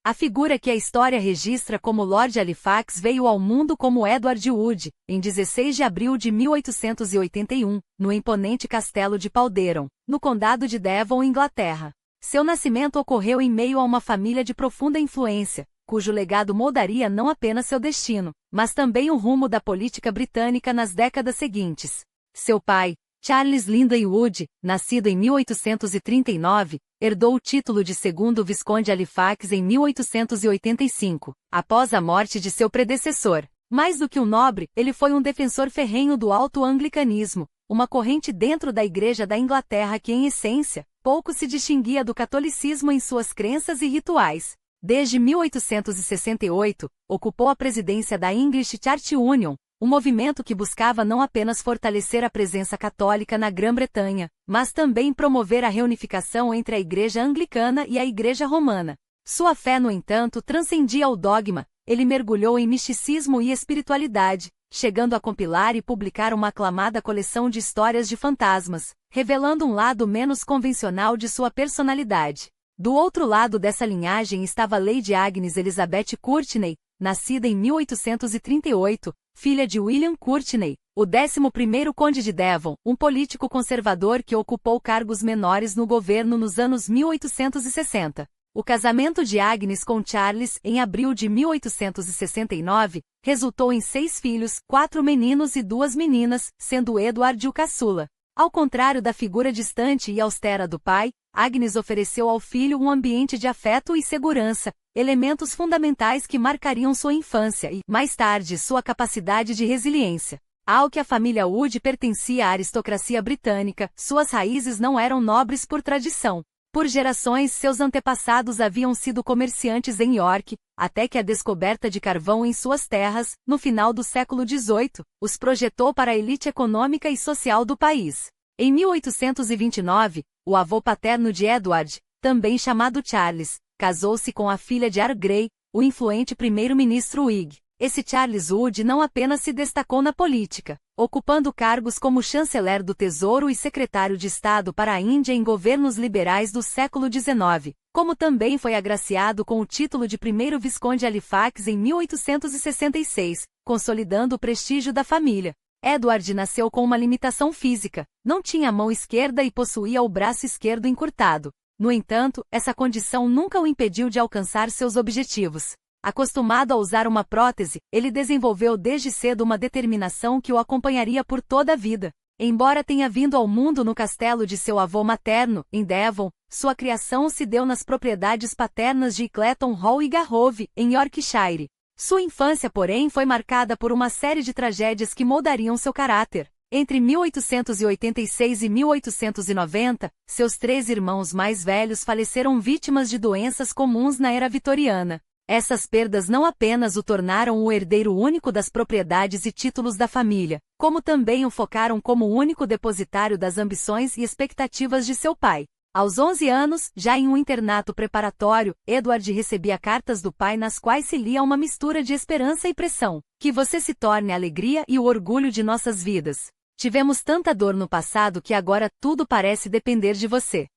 A figura que a história registra como Lord Halifax veio ao mundo como Edward Wood, em 16 de abril de 1881, no imponente castelo de Calderon, no condado de Devon, Inglaterra. Seu nascimento ocorreu em meio a uma família de profunda influência, cujo legado moldaria não apenas seu destino, mas também o rumo da política britânica nas décadas seguintes. Seu pai, Charles Lindley Wood, nascido em 1839, herdou o título de segundo Visconde Halifax em 1885, após a morte de seu predecessor. Mais do que um nobre, ele foi um defensor ferrenho do alto anglicanismo, uma corrente dentro da Igreja da Inglaterra que, em essência, pouco se distinguia do catolicismo em suas crenças e rituais. Desde 1868, ocupou a presidência da English Church Union, um movimento que buscava não apenas fortalecer a presença católica na Grã-Bretanha, mas também promover a reunificação entre a Igreja Anglicana e a Igreja Romana. Sua fé, no entanto, transcendia o dogma, ele mergulhou em misticismo e espiritualidade, chegando a compilar e publicar uma aclamada coleção de histórias de fantasmas, revelando um lado menos convencional de sua personalidade. Do outro lado dessa linhagem estava Lady Agnes Elizabeth Courtenay, nascida em 1838, filha de William Courtenay, o 11º Conde de Devon, um político conservador que ocupou cargos menores no governo nos anos 1860. O casamento de Agnes com Charles, em abril de 1869, resultou em 6 filhos, 4 meninos e 2 meninas, sendo Edward o caçula. Ao contrário da figura distante e austera do pai, Agnes ofereceu ao filho um ambiente de afeto e segurança, elementos fundamentais que marcariam sua infância e, mais tarde, sua capacidade de resiliência. Ao que a família Wood pertencia à aristocracia britânica, suas raízes não eram nobres por tradição. Por gerações, seus antepassados haviam sido comerciantes em York, até que a descoberta de carvão em suas terras, no final do século XVIII, os projetou para a elite econômica e social do país. Em 1829, o avô paterno de Edward, também chamado Charles, casou-se com a filha de Grey, o influente primeiro-ministro Whig. Esse Charles Wood não apenas se destacou na política, ocupando cargos como chanceler do Tesouro e secretário de Estado para a Índia em governos liberais do século XIX, como também foi agraciado com o título de primeiro Visconde Halifax em 1866, consolidando o prestígio da família. Edward nasceu com uma limitação física, não tinha a mão esquerda e possuía o braço esquerdo encurtado. No entanto, essa condição nunca o impediu de alcançar seus objetivos. Acostumado a usar uma prótese, ele desenvolveu desde cedo uma determinação que o acompanharia por toda a vida. Embora tenha vindo ao mundo no castelo de seu avô materno, em Devon, sua criação se deu nas propriedades paternas de Cleton Hall e Garrove, em Yorkshire. Sua infância, porém, foi marcada por uma série de tragédias que moldariam seu caráter. Entre 1886 e 1890, seus 3 irmãos mais velhos faleceram vítimas de doenças comuns na era vitoriana. Essas perdas não apenas o tornaram o herdeiro único das propriedades e títulos da família, como também o focaram como o único depositário das ambições e expectativas de seu pai. Aos 11 anos, já em um internato preparatório, Edward recebia cartas do pai nas quais se lia uma mistura de esperança e pressão. Que você se torne a alegria e o orgulho de nossas vidas. Tivemos tanta dor no passado que agora tudo parece depender de você.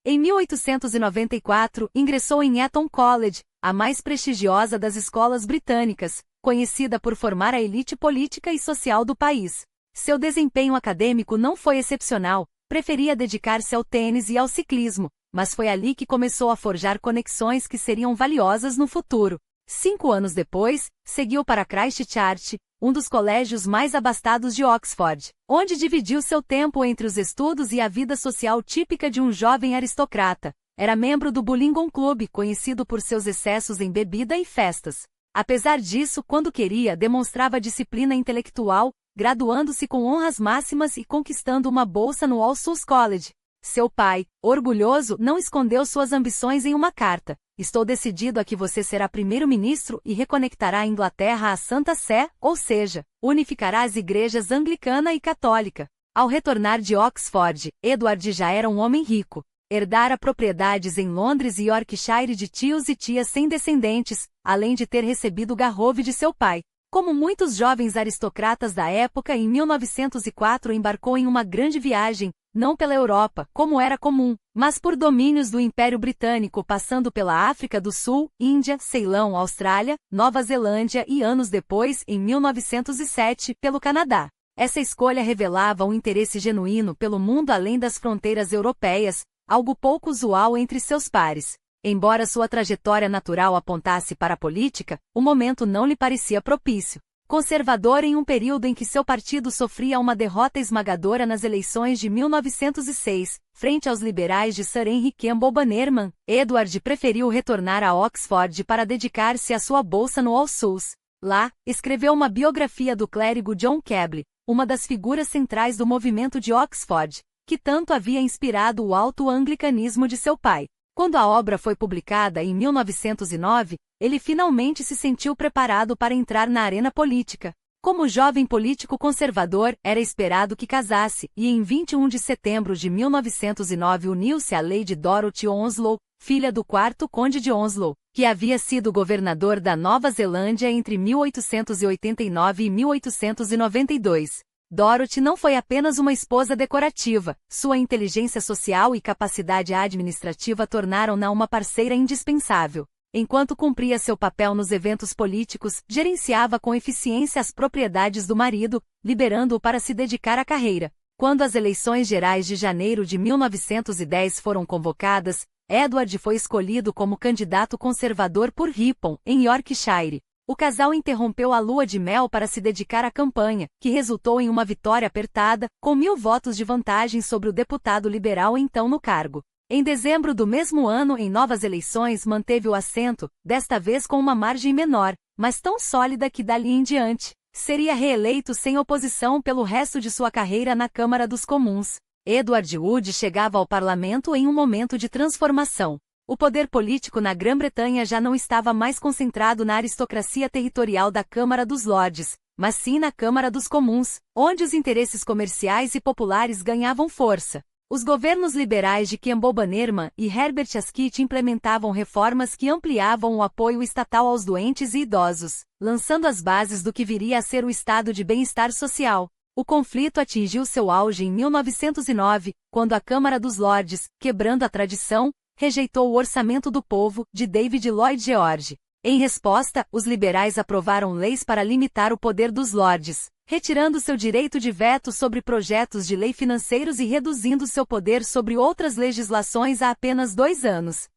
Em 1894, ingressou em Eton College, a mais prestigiosa das escolas britânicas, conhecida por formar a elite política e social do país. Seu desempenho acadêmico não foi excepcional, preferia dedicar-se ao tênis e ao ciclismo, mas foi ali que começou a forjar conexões que seriam valiosas no futuro. 5 anos depois, seguiu para Christ Church, um dos colégios mais abastados de Oxford, onde dividiu seu tempo entre os estudos e a vida social típica de um jovem aristocrata. Era membro do Bullingdon Club, conhecido por seus excessos em bebida e festas. Apesar disso, quando queria, demonstrava disciplina intelectual, graduando-se com honras máximas e conquistando uma bolsa no All Souls College. Seu pai, orgulhoso, não escondeu suas ambições em uma carta. Estou decidido a que você será primeiro-ministro e reconectará a Inglaterra à Santa Sé, ou seja, unificará as igrejas anglicana e católica. Ao retornar de Oxford, Edward já era um homem rico. Herdara propriedades em Londres e Yorkshire de tios e tias sem descendentes, além de ter recebido Garrove de seu pai. Como muitos jovens aristocratas da época, em 1904 embarcou em uma grande viagem, não pela Europa, como era comum, mas por domínios do Império Britânico, passando pela África do Sul, Índia, Ceilão, Austrália, Nova Zelândia e anos depois, em 1907, pelo Canadá. Essa escolha revelava um interesse genuíno pelo mundo além das fronteiras europeias, algo pouco usual entre seus pares. Embora sua trajetória natural apontasse para a política, o momento não lhe parecia propício. Conservador em um período em que seu partido sofria uma derrota esmagadora nas eleições de 1906, frente aos liberais de Sir Henry Campbell Bannerman, Edward preferiu retornar a Oxford para dedicar-se à sua bolsa no All Souls. Lá, escreveu uma biografia do clérigo John Keble, uma das figuras centrais do movimento de Oxford, que tanto havia inspirado o alto anglicanismo de seu pai. Quando a obra foi publicada em 1909, ele finalmente se sentiu preparado para entrar na arena política. Como jovem político conservador, era esperado que casasse, e em 21 de setembro de 1909 uniu-se a Lady Dorothy Onslow, filha do quarto Conde de Onslow, que havia sido governador da Nova Zelândia entre 1889 e 1892. Dorothy não foi apenas uma esposa decorativa, sua inteligência social e capacidade administrativa tornaram-na uma parceira indispensável. Enquanto cumpria seu papel nos eventos políticos, gerenciava com eficiência as propriedades do marido, liberando-o para se dedicar à carreira. Quando as eleições gerais de janeiro de 1910 foram convocadas, Edward foi escolhido como candidato conservador por Ripon, em Yorkshire. O casal interrompeu a lua de mel para se dedicar à campanha, que resultou em uma vitória apertada, com 1.000 votos de vantagem sobre o deputado liberal então no cargo. Em dezembro do mesmo ano, em novas eleições, manteve o assento, desta vez com uma margem menor, mas tão sólida que dali em diante seria reeleito sem oposição pelo resto de sua carreira na Câmara dos Comuns. Edward Wood chegava ao parlamento em um momento de transformação. O poder político na Grã-Bretanha já não estava mais concentrado na aristocracia territorial da Câmara dos Lordes, mas sim na Câmara dos Comuns, onde os interesses comerciais e populares ganhavam força. Os governos liberais de Campbell Bannerman e Herbert Asquith implementavam reformas que ampliavam o apoio estatal aos doentes e idosos, lançando as bases do que viria a ser o estado de bem-estar social. O conflito atingiu seu auge em 1909, quando a Câmara dos Lordes, quebrando a tradição, rejeitou o Orçamento do Povo, de David Lloyd George. Em resposta, os liberais aprovaram leis para limitar o poder dos lordes, retirando seu direito de veto sobre projetos de lei financeiros e reduzindo seu poder sobre outras legislações a apenas 2 anos.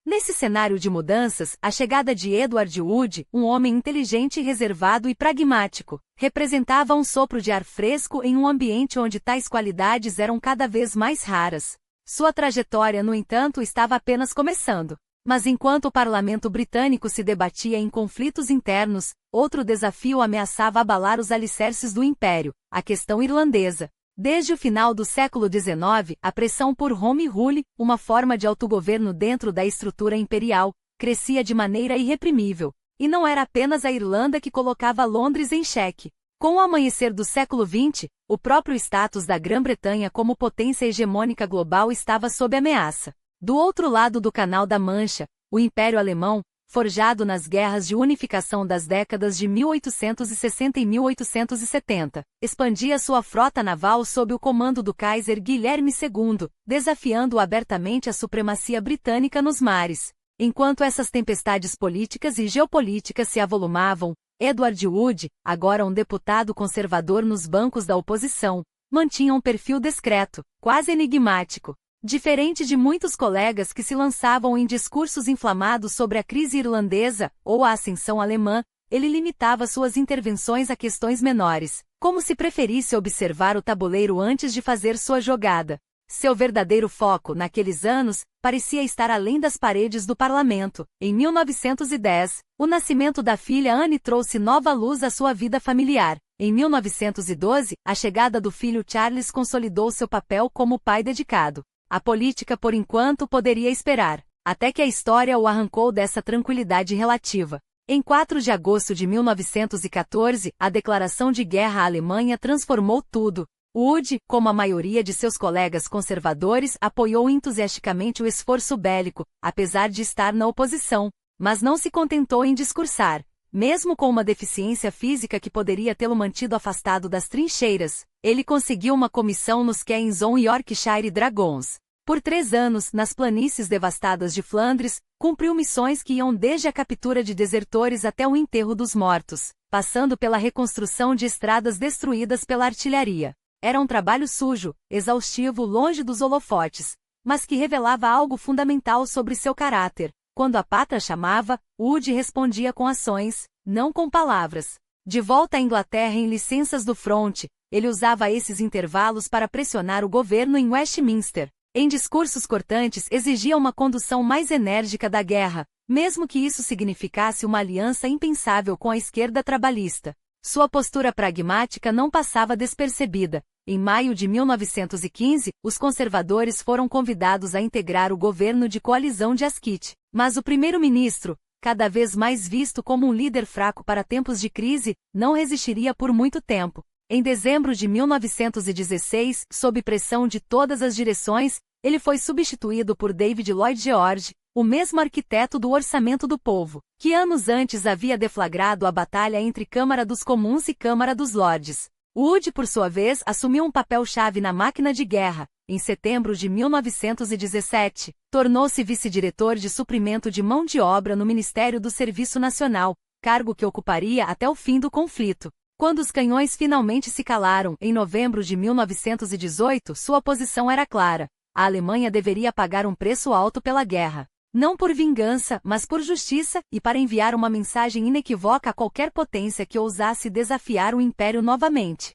Nesse cenário de mudanças, a chegada de Edward Wood, um homem inteligente, reservado e pragmático, representava um sopro de ar fresco em um ambiente onde tais qualidades eram cada vez mais raras. Sua trajetória, no entanto, estava apenas começando. Mas enquanto o parlamento britânico se debatia em conflitos internos, outro desafio ameaçava abalar os alicerces do império, a questão irlandesa. Desde o final do século XIX, a pressão por Home Rule, uma forma de autogoverno dentro da estrutura imperial, crescia de maneira irreprimível. E não era apenas a Irlanda que colocava Londres em xeque. Com o amanhecer do século XX, o próprio status da Grã-Bretanha como potência hegemônica global estava sob ameaça. Do outro lado do Canal da Mancha, o Império Alemão, forjado nas guerras de unificação das décadas de 1860 e 1870, expandia sua frota naval sob o comando do Kaiser Guilherme II, desafiando abertamente a supremacia britânica nos mares. Enquanto essas tempestades políticas e geopolíticas se avolumavam, Edward Wood, agora um deputado conservador nos bancos da oposição, mantinha um perfil discreto, quase enigmático. Diferente de muitos colegas que se lançavam em discursos inflamados sobre a crise irlandesa ou a ascensão alemã, ele limitava suas intervenções a questões menores, como se preferisse observar o tabuleiro antes de fazer sua jogada. Seu verdadeiro foco, naqueles anos, parecia estar além das paredes do parlamento. Em 1910, o nascimento da filha Anne trouxe nova luz à sua vida familiar. Em 1912, a chegada do filho Charles consolidou seu papel como pai dedicado. A política, por enquanto, poderia esperar, até que a história o arrancou dessa tranquilidade relativa. Em 4 de agosto de 1914, a declaração de guerra à Alemanha transformou tudo. Wood, como a maioria de seus colegas conservadores, apoiou entusiasticamente o esforço bélico, apesar de estar na oposição, mas não se contentou em discursar. Mesmo com uma deficiência física que poderia tê-lo mantido afastado das trincheiras, ele conseguiu uma comissão nos Keynes On Yorkshire Dragoons. Por 3 anos, nas planícies devastadas de Flandres, cumpriu missões que iam desde a captura de desertores até o enterro dos mortos, passando pela reconstrução de estradas destruídas pela artilharia. Era um trabalho sujo, exaustivo, longe dos holofotes, mas que revelava algo fundamental sobre seu caráter. Quando a pátria chamava, Wood respondia com ações, não com palavras. De volta à Inglaterra em licenças do fronte, ele usava esses intervalos para pressionar o governo em Westminster. Em discursos cortantes exigia uma condução mais enérgica da guerra, mesmo que isso significasse uma aliança impensável com a esquerda trabalhista. Sua postura pragmática não passava despercebida. Em maio de 1915, os conservadores foram convidados a integrar o governo de coalizão de Asquith, mas o primeiro-ministro, cada vez mais visto como um líder fraco para tempos de crise, não resistiria por muito tempo. Em dezembro de 1916, sob pressão de todas as direções, ele foi substituído por David Lloyd George, o mesmo arquiteto do Orçamento do Povo, que anos antes havia deflagrado a batalha entre Câmara dos Comuns e Câmara dos Lordes. Wood, por sua vez, assumiu um papel-chave na máquina de guerra. Em setembro de 1917, tornou-se vice-diretor de suprimento de mão de obra no Ministério do Serviço Nacional, cargo que ocuparia até o fim do conflito. Quando os canhões finalmente se calaram, em novembro de 1918, sua posição era clara. A Alemanha deveria pagar um preço alto pela guerra. Não por vingança, mas por justiça, e para enviar uma mensagem inequívoca a qualquer potência que ousasse desafiar o Império novamente.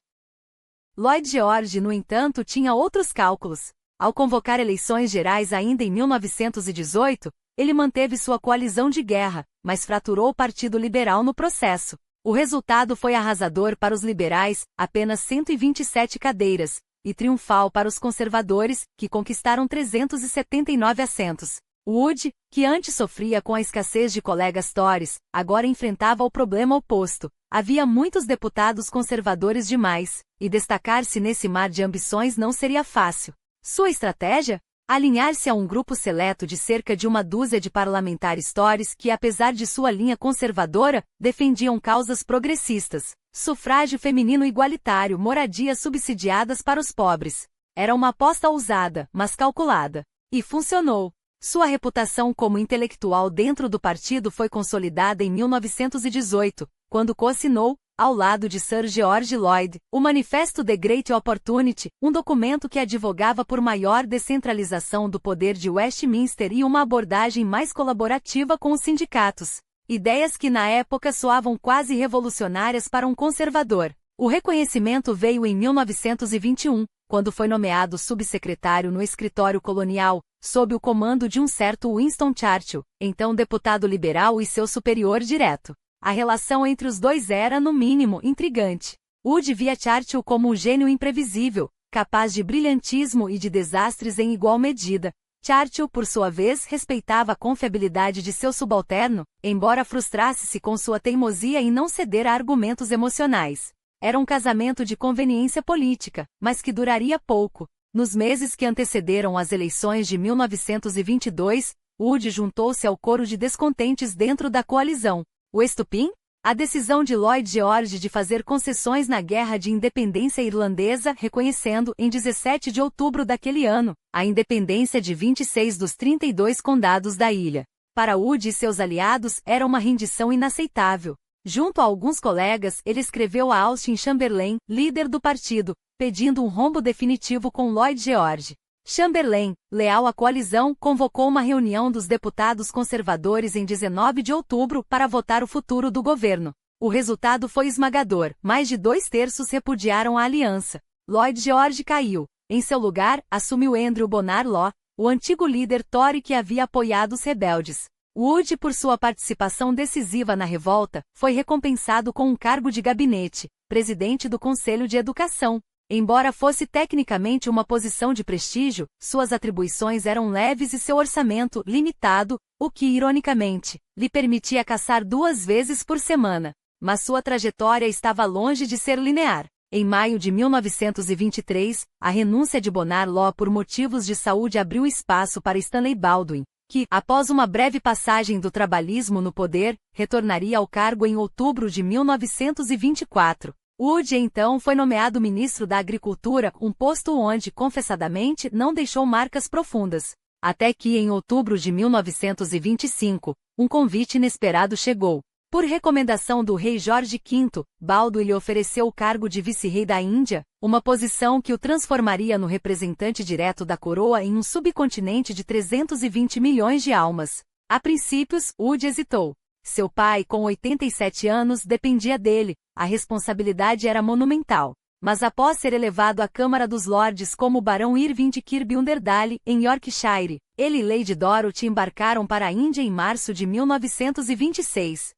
Lloyd George, no entanto, tinha outros cálculos. Ao convocar eleições gerais ainda em 1918, ele manteve sua coalizão de guerra, mas fraturou o Partido Liberal no processo. O resultado foi arrasador para os liberais, apenas 127 cadeiras, e triunfal para os conservadores, que conquistaram 379 assentos. Wood, que antes sofria com a escassez de colegas Tories, agora enfrentava o problema oposto. Havia muitos deputados conservadores demais, e destacar-se nesse mar de ambições não seria fácil. Sua estratégia? Alinhar-se a um grupo seleto de cerca de uma dúzia de parlamentares Tories que, apesar de sua linha conservadora, defendiam causas progressistas, sufrágio feminino igualitário, moradias subsidiadas para os pobres. Era uma aposta ousada, mas calculada. E funcionou. Sua reputação como intelectual dentro do partido foi consolidada em 1918, quando coassinou, ao lado de Sir George Lloyd, o Manifesto The Great Opportunity, um documento que advogava por maior descentralização do poder de Westminster e uma abordagem mais colaborativa com os sindicatos. Ideias que na época soavam quase revolucionárias para um conservador. O reconhecimento veio em 1921, quando foi nomeado subsecretário no escritório colonial, sob o comando de um certo Winston Churchill, então deputado liberal e seu superior direto. A relação entre os dois era, no mínimo, intrigante. Wood via Churchill como um gênio imprevisível, capaz de brilhantismo e de desastres em igual medida. Churchill, por sua vez, respeitava a confiabilidade de seu subalterno, embora frustrasse-se com sua teimosia em não ceder a argumentos emocionais. Era um casamento de conveniência política, mas que duraria pouco. Nos meses que antecederam as eleições de 1922, Wood juntou-se ao coro de descontentes dentro da coalizão. O estupim? A decisão de Lloyd George de fazer concessões na Guerra de Independência Irlandesa, reconhecendo, em 17 de outubro daquele ano, a independência de 26 dos 32 condados da ilha. Para Wood e seus aliados, era uma rendição inaceitável. Junto a alguns colegas, ele escreveu a Austin Chamberlain, líder do partido, pedindo um rombo definitivo com Lloyd George. Chamberlain, leal à coalizão, convocou uma reunião dos deputados conservadores em 19 de outubro para votar o futuro do governo. O resultado foi esmagador, mais de 2/3 repudiaram a aliança. Lloyd George caiu. Em seu lugar, assumiu Andrew Bonar Law, o antigo líder Tory que havia apoiado os rebeldes. Wood, por sua participação decisiva na revolta, foi recompensado com um cargo de gabinete, presidente do Conselho de Educação. Embora fosse tecnicamente uma posição de prestígio, suas atribuições eram leves e seu orçamento limitado, o que, ironicamente, lhe permitia caçar 2 vezes por semana. Mas sua trajetória estava longe de ser linear. Em maio de 1923, a renúncia de Bonar Law por motivos de saúde abriu espaço para Stanley Baldwin, que, após uma breve passagem do trabalhismo no poder, retornaria ao cargo em outubro de 1924. Wood então foi nomeado ministro da Agricultura, um posto onde, confessadamente, não deixou marcas profundas. Até que, em outubro de 1925, um convite inesperado chegou. Por recomendação do rei Jorge V, Baldwin lhe ofereceu o cargo de vice-rei da Índia, uma posição que o transformaria no representante direto da coroa em um subcontinente de 320 milhões de almas. A princípios, Wood hesitou. Seu pai, com 87 anos, dependia dele, a responsabilidade era monumental. Mas após ser elevado à Câmara dos Lordes como Barão Irving de Kirby Underdahl, em Yorkshire, ele e Lady Dorothy embarcaram para a Índia em março de 1926.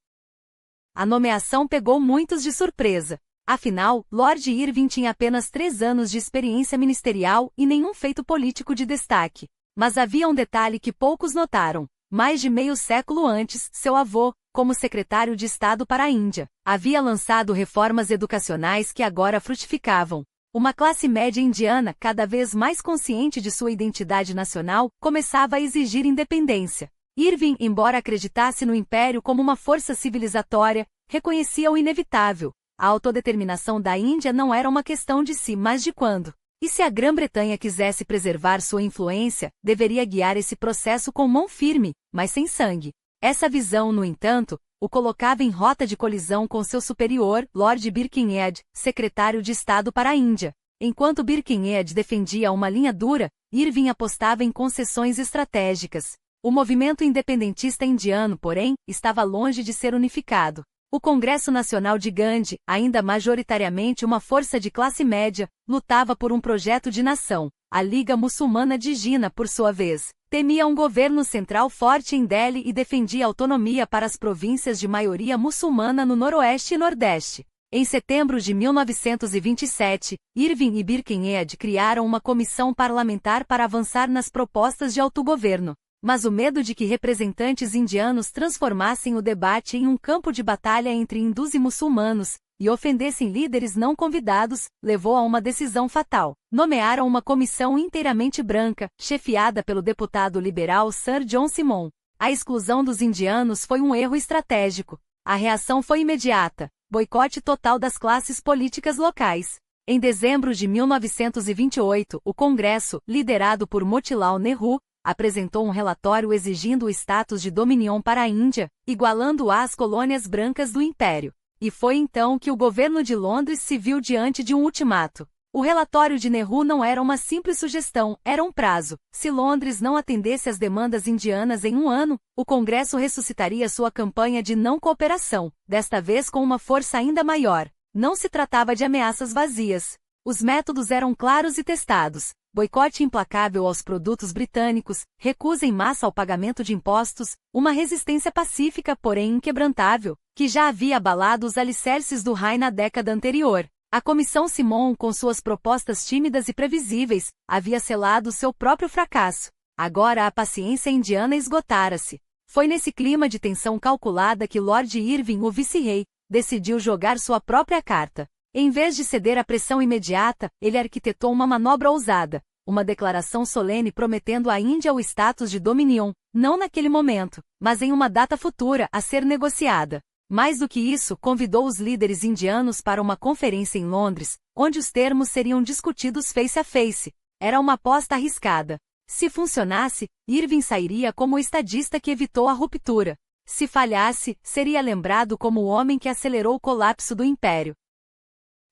A nomeação pegou muitos de surpresa. Afinal, Lord Irving tinha apenas 3 anos de experiência ministerial e nenhum feito político de destaque. Mas havia um detalhe que poucos notaram. Mais de meio século antes, seu avô, como secretário de Estado para a Índia, havia lançado reformas educacionais que agora frutificavam. Uma classe média indiana, cada vez mais consciente de sua identidade nacional, começava a exigir independência. Irving, embora acreditasse no Império como uma força civilizatória, reconhecia o inevitável. A autodeterminação da Índia não era uma questão de se, mas de quando. E se a Grã-Bretanha quisesse preservar sua influência, deveria guiar esse processo com mão firme, mas sem sangue. Essa visão, no entanto, o colocava em rota de colisão com seu superior, Lord Birkenhead, secretário de Estado para a Índia. Enquanto Birkenhead defendia uma linha dura, Irving apostava em concessões estratégicas. O movimento independentista indiano, porém, estava longe de ser unificado. O Congresso Nacional de Gandhi, ainda majoritariamente uma força de classe média, lutava por um projeto de nação. A Liga Muçulmana de Jinnah, por sua vez, temia um governo central forte em Delhi e defendia autonomia para as províncias de maioria muçulmana no Noroeste e Nordeste. Em setembro de 1927, Irving e Birkenhead criaram uma comissão parlamentar para avançar nas propostas de autogoverno. Mas o medo de que representantes indianos transformassem o debate em um campo de batalha entre hindus e muçulmanos, e ofendessem líderes não convidados, levou a uma decisão fatal. Nomearam uma comissão inteiramente branca, chefiada pelo deputado liberal Sir John Simon. A exclusão dos indianos foi um erro estratégico. A reação foi imediata: boicote total das classes políticas locais. Em dezembro de 1928, o Congresso, liderado por Motilal Nehru, apresentou um relatório exigindo o status de Dominion para a Índia, igualando-o às colônias brancas do Império. E foi então que o governo de Londres se viu diante de um ultimato. O relatório de Nehru não era uma simples sugestão, era um prazo. Se Londres não atendesse às demandas indianas em 1 ano, o Congresso ressuscitaria sua campanha de não cooperação, desta vez com uma força ainda maior. Não se tratava de ameaças vazias. Os métodos eram claros e testados. Boicote implacável aos produtos britânicos, recusa em massa ao pagamento de impostos, uma resistência pacífica, porém inquebrantável, que já havia abalado os alicerces do Raj na década anterior. A Comissão Simon, com suas propostas tímidas e previsíveis, havia selado seu próprio fracasso. Agora a paciência indiana esgotara-se. Foi nesse clima de tensão calculada que Lord Irving, o vice-rei, decidiu jogar sua própria carta. Em vez de ceder à pressão imediata, ele arquitetou uma manobra ousada, uma declaração solene prometendo à Índia o status de Dominion, não naquele momento, mas em uma data futura a ser negociada. Mais do que isso, convidou os líderes indianos para uma conferência em Londres, onde os termos seriam discutidos face a face. Era uma aposta arriscada. Se funcionasse, Irving sairia como o estadista que evitou a ruptura. Se falhasse, seria lembrado como o homem que acelerou o colapso do Império.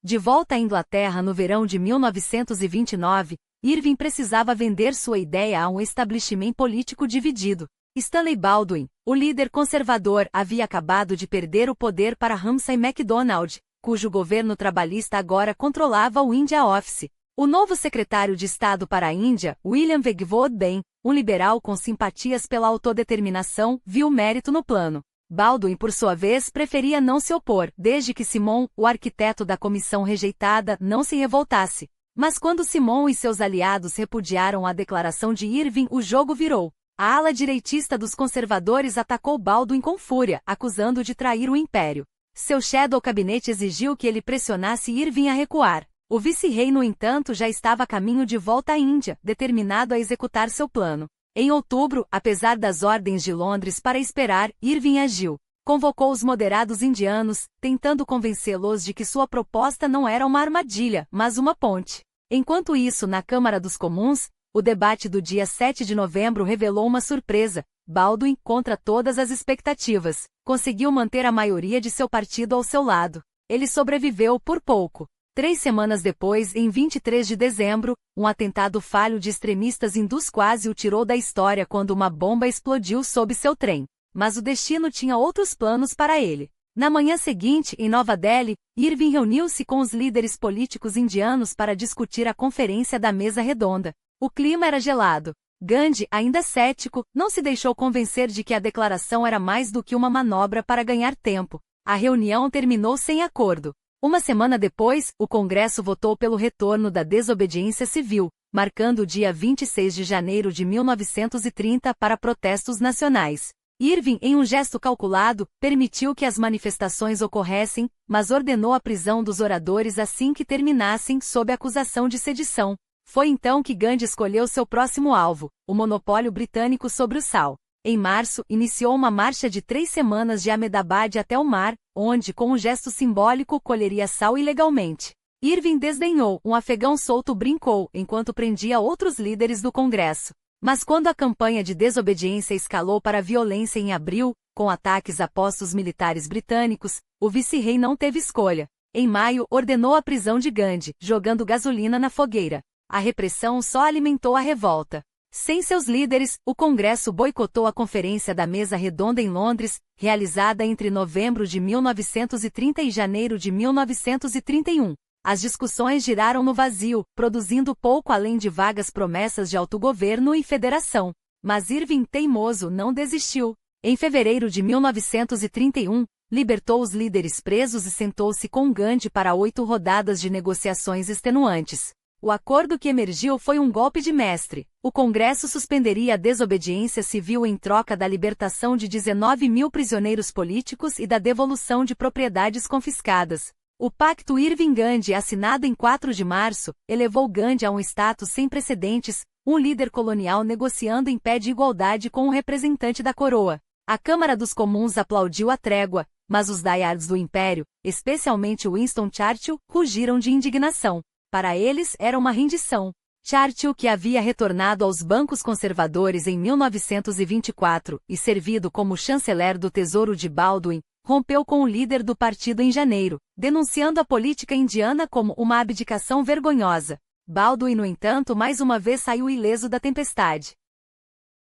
De volta à Inglaterra no verão de 1929, Irving precisava vender sua ideia a um establishment político dividido. Stanley Baldwin, o líder conservador, havia acabado de perder o poder para Ramsay MacDonald, cujo governo trabalhista agora controlava o India Office. O novo secretário de Estado para a Índia, William Wegwood Benn, um liberal com simpatias pela autodeterminação, viu mérito no plano. Baldwin, por sua vez, preferia não se opor, desde que Simon, o arquiteto da comissão rejeitada, não se revoltasse. Mas quando Simon e seus aliados repudiaram a declaração de Irving, o jogo virou. A ala direitista dos conservadores atacou Baldwin com fúria, acusando-o de trair o império. Seu shadow cabinet exigiu que ele pressionasse Irving a recuar. O vice-rei, no entanto, já estava a caminho de volta à Índia, determinado a executar seu plano. Em outubro, apesar das ordens de Londres para esperar, Irving agiu. Convocou os moderados indianos, tentando convencê-los de que sua proposta não era uma armadilha, mas uma ponte. Enquanto isso, na Câmara dos Comuns, o debate do dia 7 de novembro revelou uma surpresa. Baldwin, contra todas as expectativas, conseguiu manter a maioria de seu partido ao seu lado. Ele sobreviveu por pouco. 3 semanas depois, em 23 de dezembro, um atentado falho de extremistas hindus quase o tirou da história quando uma bomba explodiu sob seu trem. Mas o destino tinha outros planos para ele. Na manhã seguinte, em Nova Delhi, Irving reuniu-se com os líderes políticos indianos para discutir a Conferência da Mesa Redonda. O clima era gelado. Gandhi, ainda cético, não se deixou convencer de que a declaração era mais do que uma manobra para ganhar tempo. A reunião terminou sem acordo. Uma semana depois, o Congresso votou pelo retorno da desobediência civil, marcando o dia 26 de janeiro de 1930 para protestos nacionais. Irving, em um gesto calculado, permitiu que as manifestações ocorressem, mas ordenou a prisão dos oradores assim que terminassem sob acusação de sedição. Foi então que Gandhi escolheu seu próximo alvo, o monopólio britânico sobre o sal. Em março, iniciou uma marcha de 3 semanas de Ahmedabad até o mar, onde, com um gesto simbólico, colheria sal ilegalmente. Irving desdenhou, um afegão solto brincou, enquanto prendia outros líderes do Congresso. Mas quando a campanha de desobediência escalou para a violência em abril, com ataques a postos militares britânicos, o vice-rei não teve escolha. Em maio, ordenou a prisão de Gandhi, jogando gasolina na fogueira. A repressão só alimentou a revolta. Sem seus líderes, o Congresso boicotou a Conferência da Mesa Redonda em Londres, realizada entre novembro de 1930 e janeiro de 1931. As discussões giraram no vazio, produzindo pouco além de vagas promessas de autogoverno e federação. Mas Irving, teimoso, não desistiu. Em fevereiro de 1931, libertou os líderes presos e sentou-se com Gandhi para 8 rodadas de negociações extenuantes. O acordo que emergiu foi um golpe de mestre. O Congresso suspenderia a desobediência civil em troca da libertação de 19 mil prisioneiros políticos e da devolução de propriedades confiscadas. O Pacto Irving-Gandhi, assinado em 4 de março, elevou Gandhi a um status sem precedentes, um líder colonial negociando em pé de igualdade com um representante da coroa. A Câmara dos Comuns aplaudiu a trégua, mas os diehards do Império, especialmente Winston Churchill, rugiram de indignação. Para eles, era uma rendição. Churchill, que havia retornado aos bancos conservadores em 1924 e servido como chanceler do Tesouro de Baldwin, rompeu com o líder do partido em janeiro, denunciando a política indiana como uma abdicação vergonhosa. Baldwin, no entanto, mais uma vez saiu ileso da tempestade.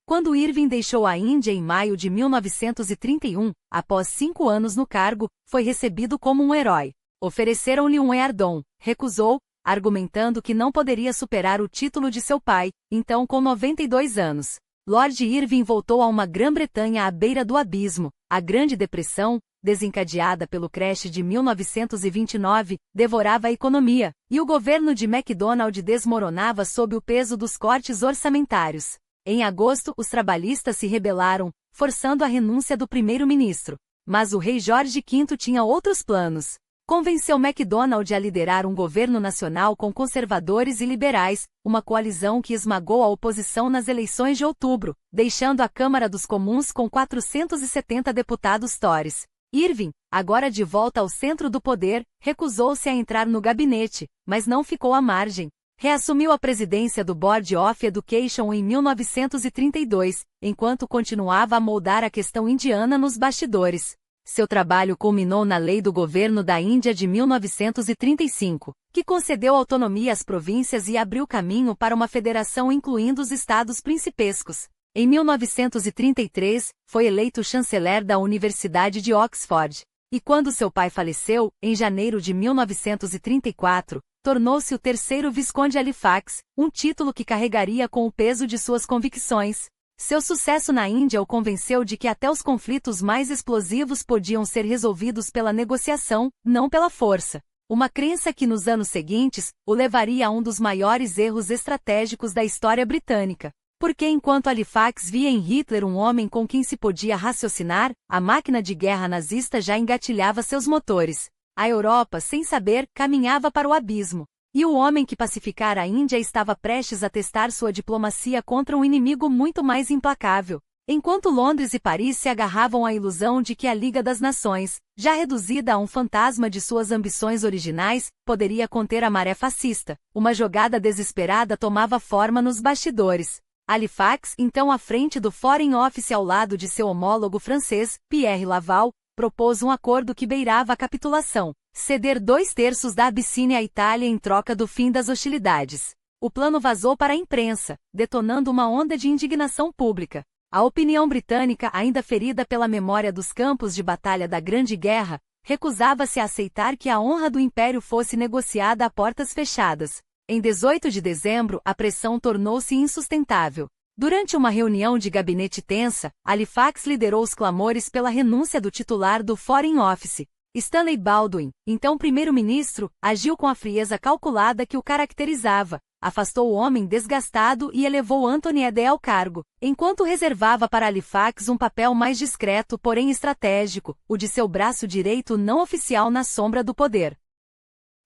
Quando Irving deixou a Índia em maio de 1931, após 5 anos no cargo, foi recebido como um herói. Ofereceram-lhe um eardom, recusou, argumentando que não poderia superar o título de seu pai, então com 92 anos. Lord Irving voltou a uma Grã-Bretanha à beira do abismo. A Grande Depressão, desencadeada pelo crash de 1929, devorava a economia, e o governo de MacDonald desmoronava sob o peso dos cortes orçamentários. Em agosto, os trabalhistas se rebelaram, forçando a renúncia do primeiro-ministro. Mas o rei Jorge V tinha outros planos. Convenceu MacDonald a liderar um governo nacional com conservadores e liberais, uma coalizão que esmagou a oposição nas eleições de outubro, deixando a Câmara dos Comuns com 470 deputados Tories. Irving, agora de volta ao centro do poder, recusou-se a entrar no gabinete, mas não ficou à margem. Reassumiu a presidência do Board of Education em 1932, enquanto continuava a moldar a questão indiana nos bastidores. Seu trabalho culminou na Lei do Governo da Índia de 1935, que concedeu autonomia às províncias e abriu caminho para uma federação incluindo os estados principescos. Em 1933, foi eleito chanceler da Universidade de Oxford. E quando seu pai faleceu, em janeiro de 1934, tornou-se o 3º Visconde Halifax, um título que carregaria com o peso de suas convicções. Seu sucesso na Índia o convenceu de que até os conflitos mais explosivos podiam ser resolvidos pela negociação, não pela força. Uma crença que nos anos seguintes, o levaria a um dos maiores erros estratégicos da história britânica. Porque enquanto Halifax via em Hitler um homem com quem se podia raciocinar, a máquina de guerra nazista já engatilhava seus motores. A Europa, sem saber, caminhava para o abismo. E o homem que pacificara a Índia estava prestes a testar sua diplomacia contra um inimigo muito mais implacável. Enquanto Londres e Paris se agarravam à ilusão de que a Liga das Nações, já reduzida a um fantasma de suas ambições originais, poderia conter a maré fascista, uma jogada desesperada tomava forma nos bastidores. Halifax, então à frente do Foreign Office ao lado de seu homólogo francês, Pierre Laval, propôs um acordo que beirava a capitulação, ceder 2/3 da Abissínia à Itália em troca do fim das hostilidades. O plano vazou para a imprensa, detonando uma onda de indignação pública. A opinião britânica, ainda ferida pela memória dos campos de batalha da Grande Guerra, recusava-se a aceitar que a honra do Império fosse negociada a portas fechadas. Em 18 de dezembro, a pressão tornou-se insustentável. Durante uma reunião de gabinete tensa, Halifax liderou os clamores pela renúncia do titular do Foreign Office. Stanley Baldwin, então primeiro-ministro, agiu com a frieza calculada que o caracterizava, afastou o homem desgastado e elevou Anthony Ede ao cargo, enquanto reservava para Halifax um papel mais discreto porém estratégico, o de seu braço direito não oficial na sombra do poder.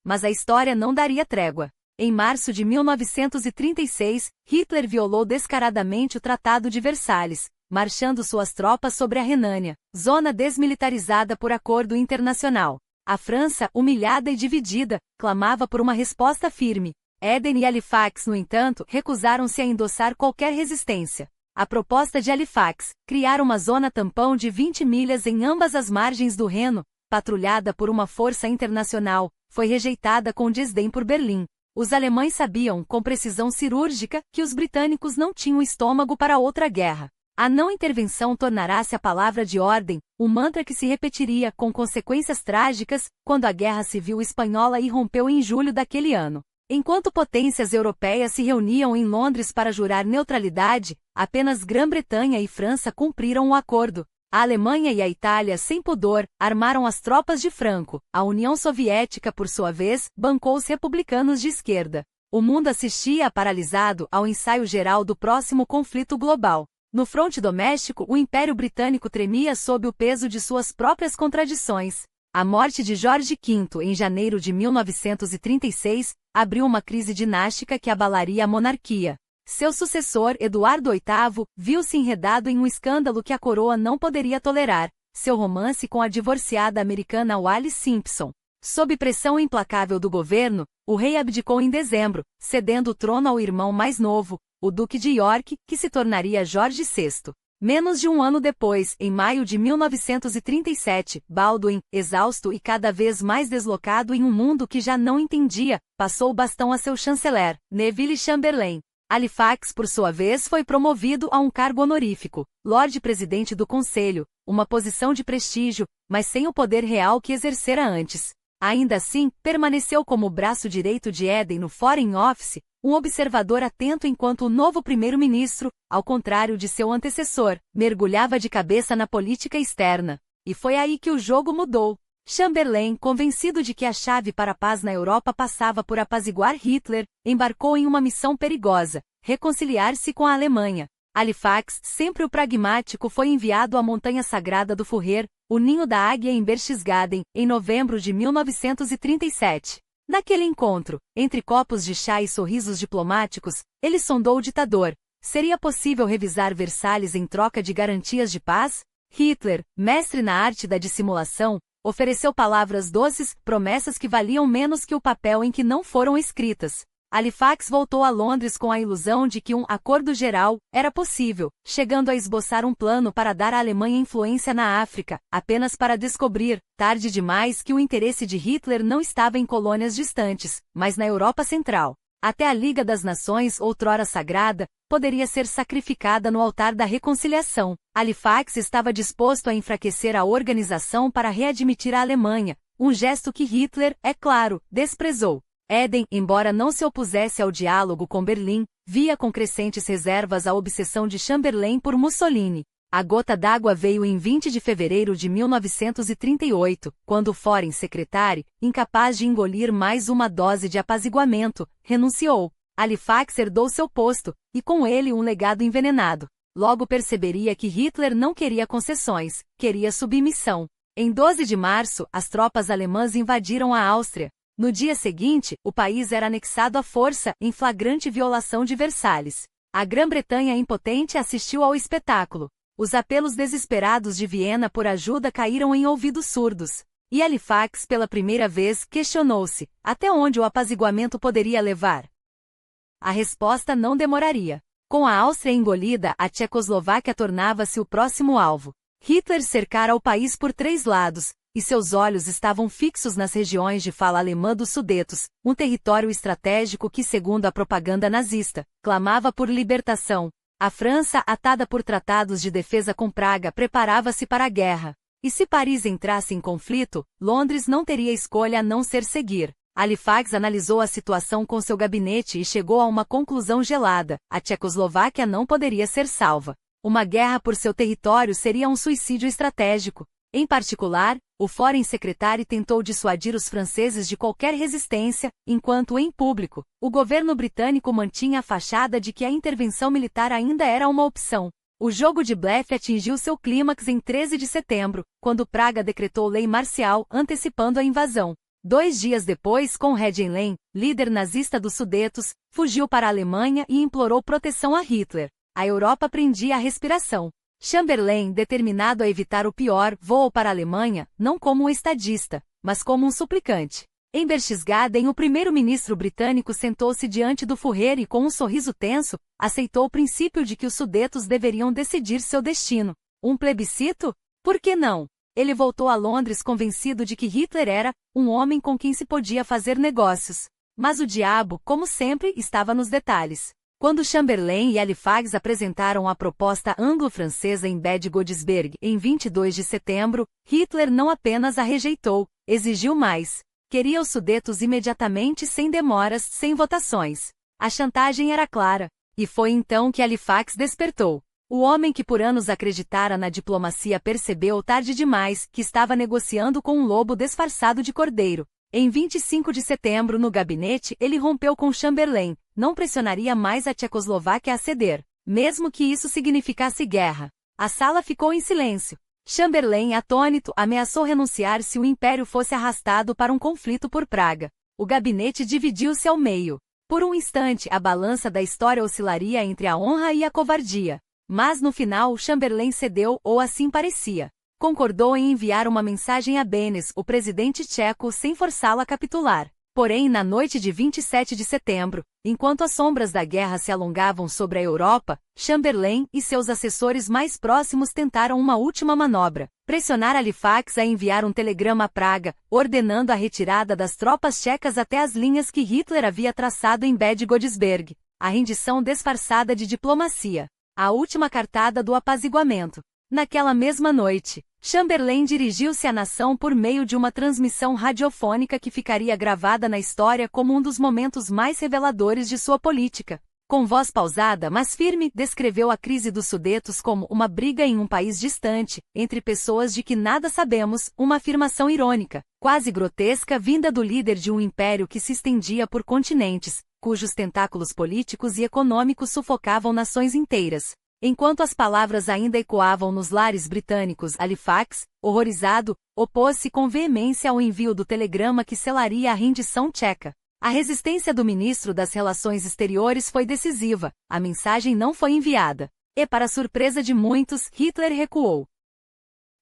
Mas a história não daria trégua. Em março de 1936, Hitler violou descaradamente o Tratado de Versalhes, marchando suas tropas sobre a Renânia, zona desmilitarizada por acordo internacional. A França, humilhada e dividida, clamava por uma resposta firme. Eden e Halifax, no entanto, recusaram-se a endossar qualquer resistência. A proposta de Halifax, criar uma zona tampão de 20 milhas em ambas as margens do Reno, patrulhada por uma força internacional, foi rejeitada com desdém por Berlim. Os alemães sabiam, com precisão cirúrgica, que os britânicos não tinham estômago para outra guerra. A não intervenção tornará-se a palavra de ordem, um mantra que se repetiria com consequências trágicas, quando a Guerra Civil Espanhola irrompeu em julho daquele ano. Enquanto potências europeias se reuniam em Londres para jurar neutralidade, apenas Grã-Bretanha e França cumpriram o acordo. A Alemanha e a Itália, sem pudor, armaram as tropas de Franco. A União Soviética, por sua vez, bancou os republicanos de esquerda. O mundo assistia paralisado ao ensaio geral do próximo conflito global. No fronte doméstico, o Império Britânico tremia sob o peso de suas próprias contradições. A morte de Jorge V em janeiro de 1936 abriu uma crise dinástica que abalaria a monarquia. Seu sucessor, Eduardo VIII, viu-se enredado em um escândalo que a coroa não poderia tolerar, seu romance com a divorciada americana Wallis Simpson. Sob pressão implacável do governo, o rei abdicou em dezembro, cedendo o trono ao irmão mais novo, o Duque de York, que se tornaria Jorge VI. Menos de um ano depois, em maio de 1937, Baldwin, exausto e cada vez mais deslocado em um mundo que já não entendia, passou o bastão a seu chanceler, Neville Chamberlain. Halifax, por sua vez, foi promovido a um cargo honorífico, Lorde-Presidente do Conselho, uma posição de prestígio, mas sem o poder real que exercera antes. Ainda assim, permaneceu como braço direito de Eden no Foreign Office, um observador atento enquanto o novo primeiro-ministro, ao contrário de seu antecessor, mergulhava de cabeça na política externa. E foi aí que o jogo mudou. Chamberlain, convencido de que a chave para a paz na Europa passava por apaziguar Hitler, embarcou em uma missão perigosa, reconciliar-se com a Alemanha. Halifax, sempre o pragmático, foi enviado à Montanha Sagrada do Fourrier, o ninho da águia em Berchtesgaden, em novembro de 1937. Naquele encontro, entre copos de chá e sorrisos diplomáticos, ele sondou o ditador. Seria possível revisar Versalhes em troca de garantias de paz? Hitler, mestre na arte da dissimulação, ofereceu palavras doces, promessas que valiam menos que o papel em que não foram escritas. Halifax voltou a Londres com a ilusão de que um acordo geral era possível, chegando a esboçar um plano para dar à Alemanha influência na África, apenas para descobrir, tarde demais, que o interesse de Hitler não estava em colônias distantes, mas na Europa Central. Até a Liga das Nações, outrora sagrada, poderia ser sacrificada no altar da reconciliação. Halifax estava disposto a enfraquecer a organização para readmitir a Alemanha, um gesto que Hitler, é claro, desprezou. Eden, embora não se opusesse ao diálogo com Berlim, via com crescentes reservas a obsessão de Chamberlain por Mussolini. A gota d'água veio em 20 de fevereiro de 1938, quando o Foreign Secretary, incapaz de engolir mais uma dose de apaziguamento, renunciou. Halifax herdou seu posto, e com ele um legado envenenado. Logo perceberia que Hitler não queria concessões, queria submissão. Em 12 de março, as tropas alemãs invadiram a Áustria. No dia seguinte, o país era anexado à força, em flagrante violação de Versalhes. A Grã-Bretanha impotente assistiu ao espetáculo. Os apelos desesperados de Viena por ajuda caíram em ouvidos surdos. E Halifax, pela primeira vez, questionou-se: até onde o apaziguamento poderia levar? A resposta não demoraria. Com a Áustria engolida, a Tchecoslováquia tornava-se o próximo alvo. Hitler cercara o país por 3 lados, e seus olhos estavam fixos nas regiões de fala alemã dos Sudetos, um território estratégico que, segundo a propaganda nazista, clamava por libertação. A França, atada por tratados de defesa com Praga, preparava-se para a guerra. E se Paris entrasse em conflito, Londres não teria escolha a não ser seguir. Halifax analisou a situação com seu gabinete e chegou a uma conclusão gelada: a Tchecoslováquia não poderia ser salva. Uma guerra por seu território seria um suicídio estratégico. Em particular, o Foreign Secretary tentou dissuadir os franceses de qualquer resistência, enquanto, em público, o governo britânico mantinha a fachada de que a intervenção militar ainda era uma opção. O jogo de blefe atingiu seu clímax em 13 de setembro, quando Praga decretou lei marcial, antecipando a invasão. 2 dias depois, Konrad Henlein, líder nazista dos Sudetos, fugiu para a Alemanha e implorou proteção a Hitler. A Europa prendia a respiração. Chamberlain, determinado a evitar o pior, voou para a Alemanha, não como um estadista, mas como um suplicante. Em Berchtesgaden, o primeiro-ministro britânico sentou-se diante do Führer e, com um sorriso tenso, aceitou o princípio de que os Sudetos deveriam decidir seu destino. Um plebiscito? Por que não? Ele voltou a Londres convencido de que Hitler era um homem com quem se podia fazer negócios. Mas o diabo, como sempre, estava nos detalhes. Quando Chamberlain e Halifax apresentaram a proposta anglo-francesa em Bad Godesberg em 22 de setembro, Hitler não apenas a rejeitou, exigiu mais. Queria os Sudetos imediatamente, sem demoras, sem votações. A chantagem era clara. E foi então que Halifax despertou. O homem que por anos acreditara na diplomacia percebeu tarde demais que estava negociando com um lobo disfarçado de cordeiro. Em 25 de setembro, no gabinete, ele rompeu com Chamberlain. Não pressionaria mais a Tchecoslováquia a ceder, mesmo que isso significasse guerra. A sala ficou em silêncio. Chamberlain, atônito, ameaçou renunciar se o império fosse arrastado para um conflito por Praga. O gabinete dividiu-se ao meio. Por um instante, a balança da história oscilaria entre a honra e a covardia. Mas no final, Chamberlain cedeu, ou assim parecia. Concordou em enviar uma mensagem a Beneš, o presidente tcheco, sem forçá-lo a capitular. Porém, na noite de 27 de setembro, enquanto as sombras da guerra se alongavam sobre a Europa, Chamberlain e seus assessores mais próximos tentaram uma última manobra: pressionar Halifax a enviar um telegrama a Praga, ordenando a retirada das tropas tchecas até as linhas que Hitler havia traçado em Bad Godesberg. A rendição disfarçada de diplomacia. A última cartada do apaziguamento. Naquela mesma noite, Chamberlain dirigiu-se à nação por meio de uma transmissão radiofônica que ficaria gravada na história como um dos momentos mais reveladores de sua política. Com voz pausada, mas firme, descreveu a crise dos Sudetos como uma briga em um país distante, entre pessoas de que nada sabemos, uma afirmação irônica, quase grotesca, vinda do líder de um império que se estendia por continentes, cujos tentáculos políticos e econômicos sufocavam nações inteiras. Enquanto as palavras ainda ecoavam nos lares britânicos, Halifax, horrorizado, opôs-se com veemência ao envio do telegrama que selaria a rendição tcheca. A resistência do ministro das Relações Exteriores foi decisiva, a mensagem não foi enviada. E, para surpresa de muitos, Hitler recuou.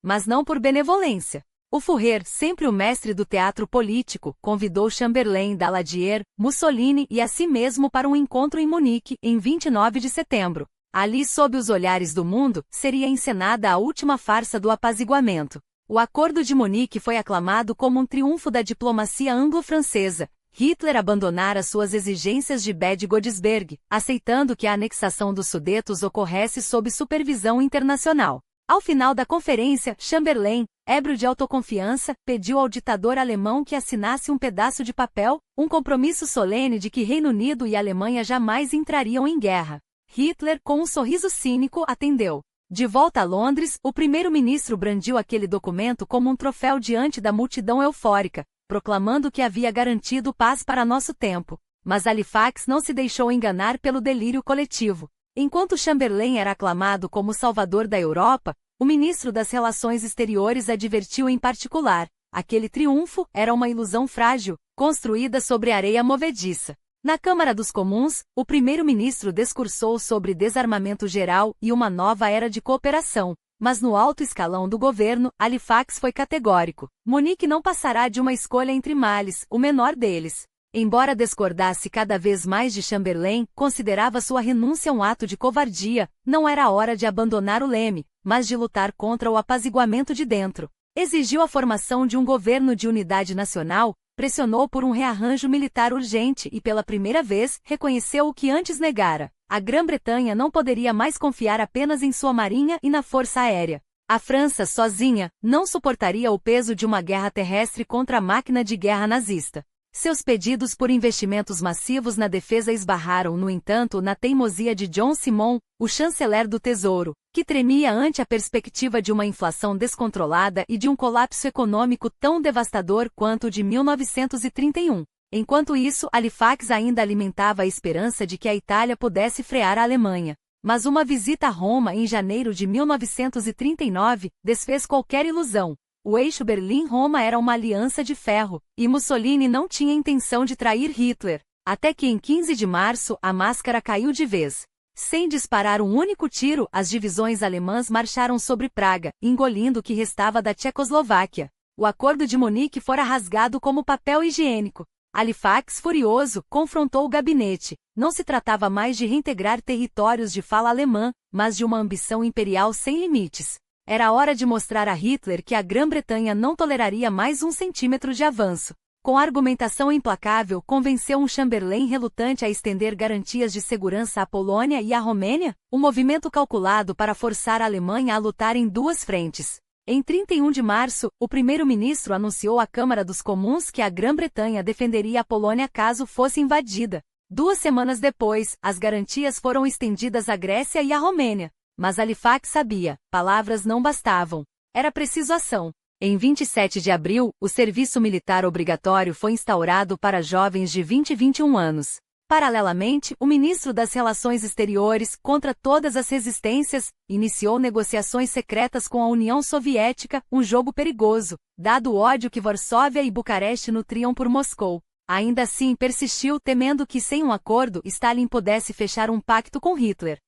Mas não por benevolência. O Führer, sempre o mestre do teatro político, convidou Chamberlain, Daladier, Mussolini e a si mesmo para um encontro em Munique, em 29 de setembro. Ali, sob os olhares do mundo, seria encenada a última farsa do apaziguamento. O Acordo de Munique foi aclamado como um triunfo da diplomacia anglo-francesa. Hitler abandonara suas exigências de Bad Godesberg, aceitando que a anexação dos Sudetos ocorresse sob supervisão internacional. Ao final da conferência, Chamberlain, ébrio de autoconfiança, pediu ao ditador alemão que assinasse um pedaço de papel, um compromisso solene de que Reino Unido e Alemanha jamais entrariam em guerra. Hitler, com um sorriso cínico, atendeu. De volta a Londres, o primeiro-ministro brandiu aquele documento como um troféu diante da multidão eufórica, proclamando que havia garantido paz para nosso tempo. Mas Halifax não se deixou enganar pelo delírio coletivo. Enquanto Chamberlain era aclamado como o salvador da Europa, o ministro das Relações Exteriores advertiu em particular: aquele triunfo era uma ilusão frágil, construída sobre areia movediça. Na Câmara dos Comuns, o primeiro-ministro discursou sobre desarmamento geral e uma nova era de cooperação. Mas no alto escalão do governo, Halifax foi categórico. Munique não passará de uma escolha entre males, o menor deles. Embora discordasse cada vez mais de Chamberlain, considerava sua renúncia um ato de covardia, não era hora de abandonar o leme, mas de lutar contra o apaziguamento de dentro. Exigiu a formação de um governo de unidade nacional, pressionou por um rearranjo militar urgente e pela primeira vez reconheceu o que antes negara. A Grã-Bretanha não poderia mais confiar apenas em sua marinha e na força aérea. A França, sozinha, não suportaria o peso de uma guerra terrestre contra a máquina de guerra nazista. Seus pedidos por investimentos massivos na defesa esbarraram, no entanto, na teimosia de John Simon, o chanceler do Tesouro, que tremia ante a perspectiva de uma inflação descontrolada e de um colapso econômico tão devastador quanto o de 1931. Enquanto isso, Halifax ainda alimentava a esperança de que a Itália pudesse frear a Alemanha. Mas uma visita a Roma em janeiro de 1939 desfez qualquer ilusão. O eixo Berlim-Roma era uma aliança de ferro, e Mussolini não tinha intenção de trair Hitler, até que em 15 de março a máscara caiu de vez. Sem disparar um único tiro, as divisões alemãs marcharam sobre Praga, engolindo o que restava da Tchecoslováquia. O acordo de Munique fora rasgado como papel higiênico. Halifax, furioso, confrontou o gabinete. Não se tratava mais de reintegrar territórios de fala alemã, mas de uma ambição imperial sem limites. Era hora de mostrar a Hitler que a Grã-Bretanha não toleraria mais um centímetro de avanço. Com argumentação implacável, convenceu um Chamberlain relutante a estender garantias de segurança à Polônia e à Romênia, um movimento calculado para forçar a Alemanha a lutar em duas frentes. Em 31 de março, o primeiro-ministro anunciou à Câmara dos Comuns que a Grã-Bretanha defenderia a Polônia caso fosse invadida. 2 semanas depois, as garantias foram estendidas à Grécia e à Romênia. Mas Halifax sabia, palavras não bastavam. Era preciso ação. Em 27 de abril, o serviço militar obrigatório foi instaurado para jovens de 20 e 21 anos. Paralelamente, o ministro das Relações Exteriores, contra todas as resistências, iniciou negociações secretas com a União Soviética, um jogo perigoso, dado o ódio que Varsóvia e Bucareste nutriam por Moscou. Ainda assim persistiu, temendo que sem um acordo Stalin pudesse fechar um pacto com Hitler.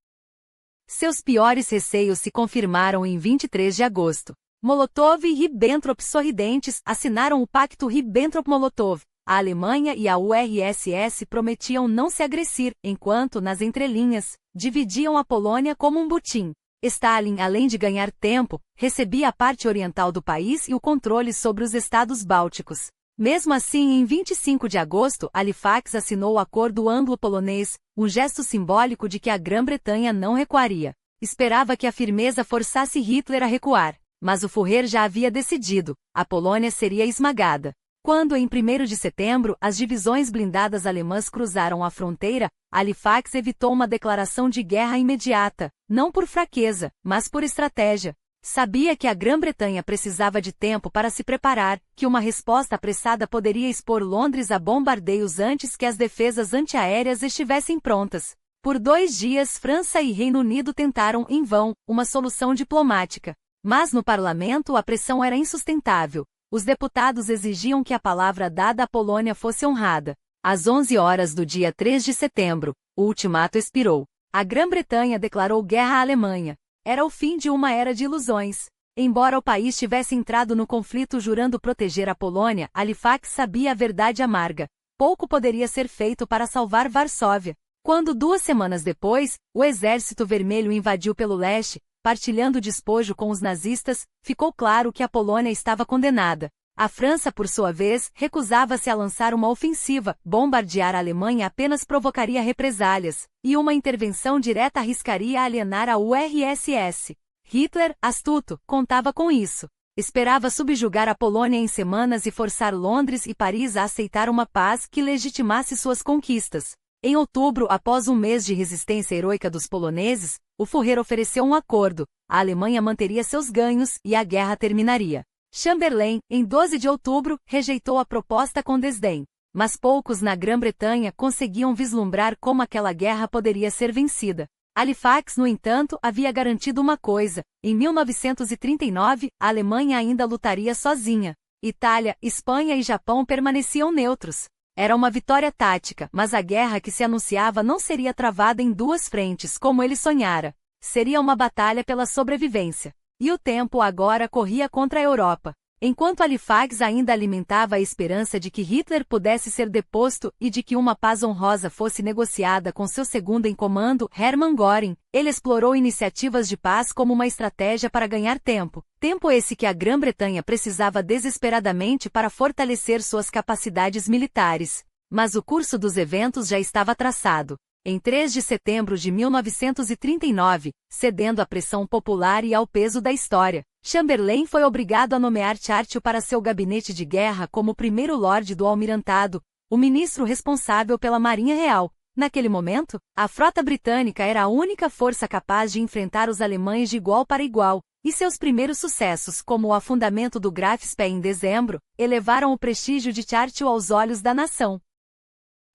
Seus piores receios se confirmaram em 23 de agosto. Molotov e Ribbentrop, sorridentes, assinaram o Pacto Ribbentrop-Molotov. A Alemanha e a URSS prometiam não se agredir, enquanto, nas entrelinhas, dividiam a Polônia como um butim. Stalin, além de ganhar tempo, recebia a parte oriental do país e o controle sobre os estados bálticos. Mesmo assim, em 25 de agosto, Halifax assinou o Acordo Anglo-Polonês, um gesto simbólico de que a Grã-Bretanha não recuaria. Esperava que a firmeza forçasse Hitler a recuar, mas o Führer já havia decidido, a Polônia seria esmagada. Quando, em 1º de setembro, as divisões blindadas alemãs cruzaram a fronteira, Halifax evitou uma declaração de guerra imediata, não por fraqueza, mas por estratégia. Sabia que a Grã-Bretanha precisava de tempo para se preparar, que uma resposta apressada poderia expor Londres a bombardeios antes que as defesas antiaéreas estivessem prontas. Por 2 dias, França e Reino Unido tentaram, em vão, uma solução diplomática. Mas no parlamento a pressão era insustentável. Os deputados exigiam que a palavra dada à Polônia fosse honrada. Às 11 horas do dia 3 de setembro, o ultimato expirou. A Grã-Bretanha declarou guerra à Alemanha. Era o fim de uma era de ilusões. Embora o país tivesse entrado no conflito jurando proteger a Polônia, Halifax sabia a verdade amarga. Pouco poderia ser feito para salvar Varsóvia. Quando 2 semanas depois, o Exército Vermelho invadiu pelo leste, partilhando despojo com os nazistas, ficou claro que a Polônia estava condenada. A França, por sua vez, recusava-se a lançar uma ofensiva, bombardear a Alemanha apenas provocaria represálias, e uma intervenção direta arriscaria alienar a URSS. Hitler, astuto, contava com isso. Esperava subjugar a Polônia em semanas e forçar Londres e Paris a aceitar uma paz que legitimasse suas conquistas. Em outubro, após um mês de resistência heroica dos poloneses, o Führer ofereceu um acordo, a Alemanha manteria seus ganhos e a guerra terminaria. Chamberlain, em 12 de outubro, rejeitou a proposta com desdém. Mas poucos na Grã-Bretanha conseguiam vislumbrar como aquela guerra poderia ser vencida. Halifax, no entanto, havia garantido uma coisa: em 1939, a Alemanha ainda lutaria sozinha. Itália, Espanha e Japão permaneciam neutros. Era uma vitória tática, mas a guerra que se anunciava não seria travada em duas frentes como ele sonhara. Seria uma batalha pela sobrevivência. E o tempo agora corria contra a Europa. Enquanto Halifax ainda alimentava a esperança de que Hitler pudesse ser deposto e de que uma paz honrosa fosse negociada com seu segundo em comando, Hermann Göring, ele explorou iniciativas de paz como uma estratégia para ganhar tempo. Tempo esse que a Grã-Bretanha precisava desesperadamente para fortalecer suas capacidades militares. Mas o curso dos eventos já estava traçado. Em 3 de setembro de 1939, cedendo à pressão popular e ao peso da história, Chamberlain foi obrigado a nomear Churchill para seu gabinete de guerra como primeiro Lorde do Almirantado, o ministro responsável pela Marinha Real. Naquele momento, a frota britânica era a única força capaz de enfrentar os alemães de igual para igual, e seus primeiros sucessos, como o afundamento do Graf Spee em dezembro, elevaram o prestígio de Churchill aos olhos da nação.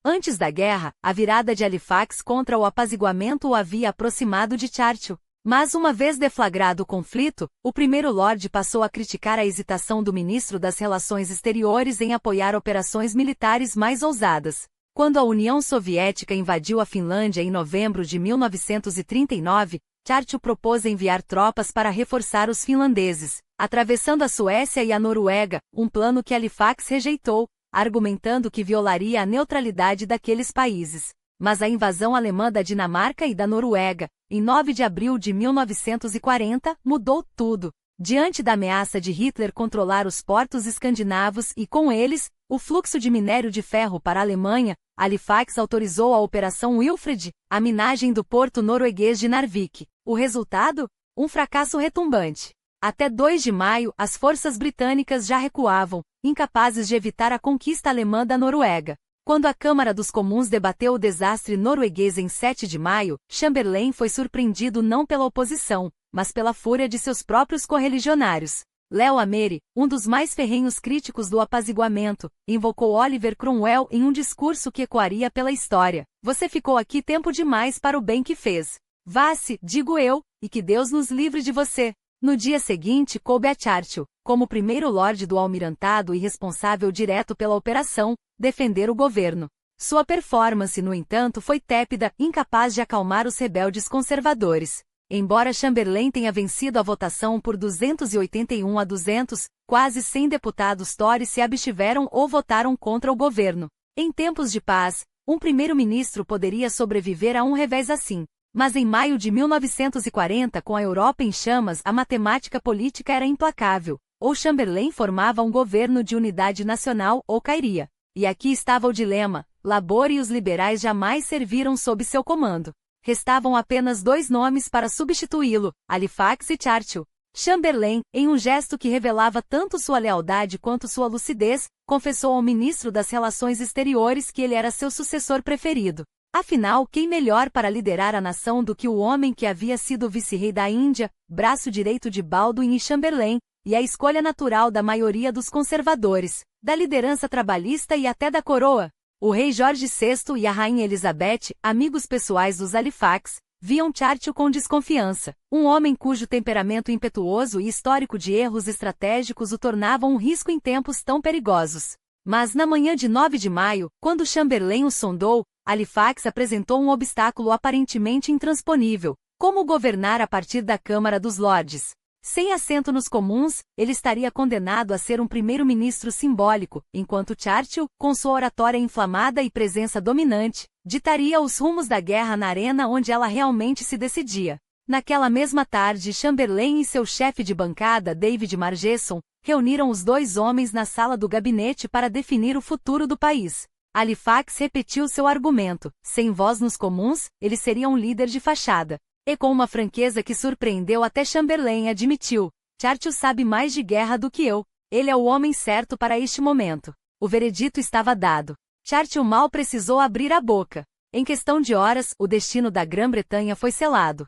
Antes da guerra, a virada de Halifax contra o apaziguamento o havia aproximado de Churchill. Mas uma vez deflagrado o conflito, o primeiro Lorde passou a criticar a hesitação do ministro das Relações Exteriores em apoiar operações militares mais ousadas. Quando a União Soviética invadiu a Finlândia em novembro de 1939, Churchill propôs enviar tropas para reforçar os finlandeses, atravessando a Suécia e a Noruega, um plano que Halifax rejeitou, argumentando que violaria a neutralidade daqueles países. Mas a invasão alemã da Dinamarca e da Noruega, em 9 de abril de 1940, mudou tudo. Diante da ameaça de Hitler controlar os portos escandinavos e, com eles, o fluxo de minério de ferro para a Alemanha, Halifax autorizou a Operação Wilfred, a minagem do porto norueguês de Narvik. O resultado? Um fracasso retumbante. Até 2 de maio, as forças britânicas já recuavam, incapazes de evitar a conquista alemã da Noruega. Quando a Câmara dos Comuns debateu o desastre norueguês em 7 de maio, Chamberlain foi surpreendido não pela oposição, mas pela fúria de seus próprios correligionários. Leo Amery, um dos mais ferrenhos críticos do apaziguamento, invocou Oliver Cromwell em um discurso que ecoaria pela história. Você ficou aqui tempo demais para o bem que fez. Vá-se, digo eu, e que Deus nos livre de você. No dia seguinte coube a Churchill, como primeiro Lorde do Almirantado e responsável direto pela operação, defender o governo. Sua performance, no entanto, foi tépida, incapaz de acalmar os rebeldes conservadores. Embora Chamberlain tenha vencido a votação por 281 a 200, quase 100 deputados Tories se abstiveram ou votaram contra o governo. Em tempos de paz, um primeiro-ministro poderia sobreviver a um revés assim. Mas em maio de 1940, com a Europa em chamas, a matemática política era implacável. Ou Chamberlain formava um governo de unidade nacional, ou cairia. E aqui estava o dilema: Labour e os liberais jamais serviram sob seu comando. Restavam apenas 2 nomes para substituí-lo, Halifax e Churchill. Chamberlain, em um gesto que revelava tanto sua lealdade quanto sua lucidez, confessou ao ministro das Relações Exteriores que ele era seu sucessor preferido. Afinal, quem melhor para liderar a nação do que o homem que havia sido vice-rei da Índia, braço direito de Baldwin e Chamberlain, e a escolha natural da maioria dos conservadores, da liderança trabalhista e até da coroa? O rei Jorge VI e a rainha Elizabeth, amigos pessoais dos Halifax, viam Churchill com desconfiança, um homem cujo temperamento impetuoso e histórico de erros estratégicos o tornavam um risco em tempos tão perigosos. Mas na manhã de 9 de maio, quando Chamberlain o sondou, Halifax apresentou um obstáculo aparentemente intransponível: como governar a partir da Câmara dos Lordes? Sem assento nos comuns, ele estaria condenado a ser um primeiro-ministro simbólico, enquanto Churchill, com sua oratória inflamada e presença dominante, ditaria os rumos da guerra na arena onde ela realmente se decidia. Naquela mesma tarde, Chamberlain e seu chefe de bancada, David Margesson, reuniram os 2 homens na sala do gabinete para definir o futuro do país. Halifax repetiu seu argumento: sem voz nos comuns, ele seria um líder de fachada. E com uma franqueza que surpreendeu até Chamberlain admitiu: Churchill sabe mais de guerra do que eu. Ele é o homem certo para este momento. O veredito estava dado. Churchill mal precisou abrir a boca. Em questão de horas, o destino da Grã-Bretanha foi selado.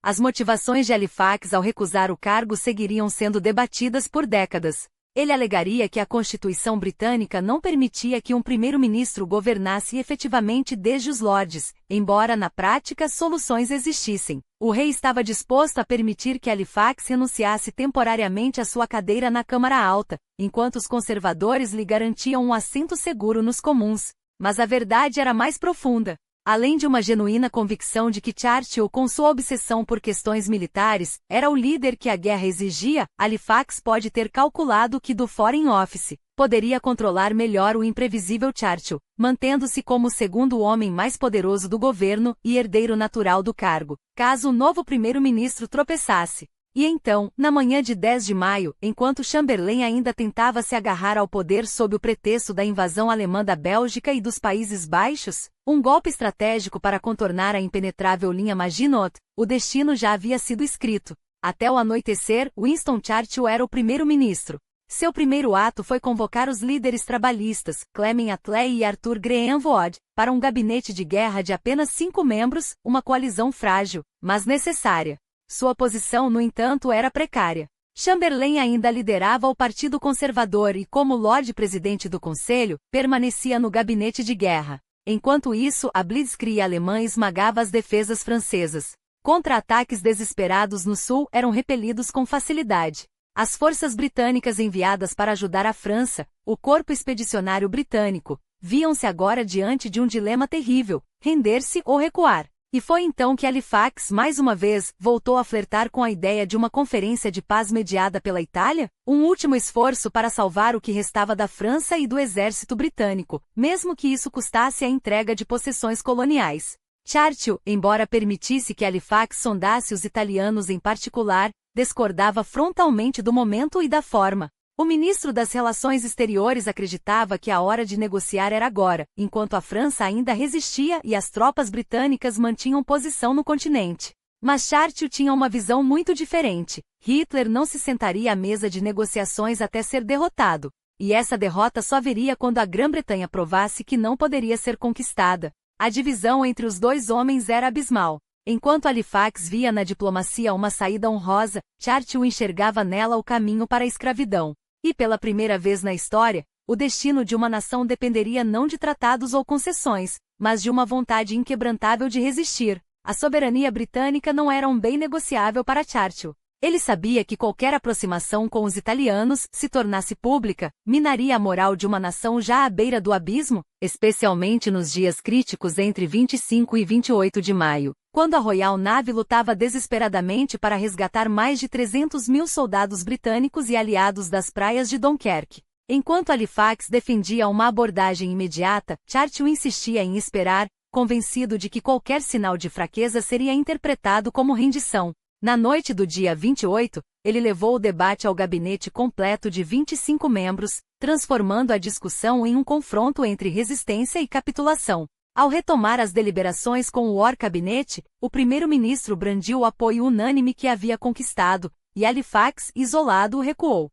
As motivações de Halifax ao recusar o cargo seguiriam sendo debatidas por décadas. Ele alegaria que a Constituição britânica não permitia que um primeiro-ministro governasse efetivamente desde os Lordes, embora na prática soluções existissem. O rei estava disposto a permitir que Halifax renunciasse temporariamente à sua cadeira na Câmara Alta, enquanto os conservadores lhe garantiam um assento seguro nos comuns. Mas a verdade era mais profunda. Além de uma genuína convicção de que Churchill, com sua obsessão por questões militares, era o líder que a guerra exigia, Halifax pode ter calculado que do Foreign Office poderia controlar melhor o imprevisível Churchill, mantendo-se como o segundo homem mais poderoso do governo e herdeiro natural do cargo, caso o novo primeiro-ministro tropeçasse. E então, na manhã de 10 de maio, enquanto Chamberlain ainda tentava se agarrar ao poder sob o pretexto da invasão alemã da Bélgica e dos Países Baixos, um golpe estratégico para contornar a impenetrável linha Maginot, o destino já havia sido escrito. Até o anoitecer, Winston Churchill era o primeiro-ministro. Seu primeiro ato foi convocar os líderes trabalhistas, Clement Attlee e Arthur Graham Wood, para um gabinete de guerra de apenas 5 membros, uma coalizão frágil, mas necessária. Sua posição, no entanto, era precária. Chamberlain ainda liderava o Partido Conservador e, como Lorde Presidente do Conselho, permanecia no gabinete de guerra. Enquanto isso, a Blitzkrieg alemã esmagava as defesas francesas. Contra-ataques desesperados no sul eram repelidos com facilidade. As forças britânicas enviadas para ajudar a França, o Corpo Expedicionário Britânico, viam-se agora diante de um dilema terrível: render-se ou recuar. E foi então que Halifax, mais uma vez, voltou a flertar com a ideia de uma conferência de paz mediada pela Itália, um último esforço para salvar o que restava da França e do exército britânico, mesmo que isso custasse a entrega de possessões coloniais. Churchill, embora permitisse que Halifax sondasse os italianos em particular, discordava frontalmente do momento e da forma. O ministro das Relações Exteriores acreditava que a hora de negociar era agora, enquanto a França ainda resistia e as tropas britânicas mantinham posição no continente. Mas Churchill tinha uma visão muito diferente. Hitler não se sentaria à mesa de negociações até ser derrotado, e essa derrota só viria quando a Grã-Bretanha provasse que não poderia ser conquistada. A divisão entre os dois homens era abismal. Enquanto Halifax via na diplomacia uma saída honrosa, Churchill enxergava nela o caminho para a escravidão. E pela primeira vez na história, o destino de uma nação dependeria não de tratados ou concessões, mas de uma vontade inquebrantável de resistir. A soberania britânica não era um bem negociável para Churchill. Ele sabia que qualquer aproximação com os italianos, se tornasse pública, minaria a moral de uma nação já à beira do abismo, especialmente nos dias críticos entre 25 e 28 de maio, quando a Royal Navy lutava desesperadamente para resgatar mais de 300 mil soldados britânicos e aliados das praias de Dunkerque. Enquanto Halifax defendia uma abordagem imediata, Churchill insistia em esperar, convencido de que qualquer sinal de fraqueza seria interpretado como rendição. Na noite do dia 28, ele levou o debate ao gabinete completo de 25 membros, transformando a discussão em um confronto entre resistência e capitulação. Ao retomar as deliberações com o War Cabinet, o primeiro-ministro brandiu o apoio unânime que havia conquistado, e Halifax, isolado, recuou.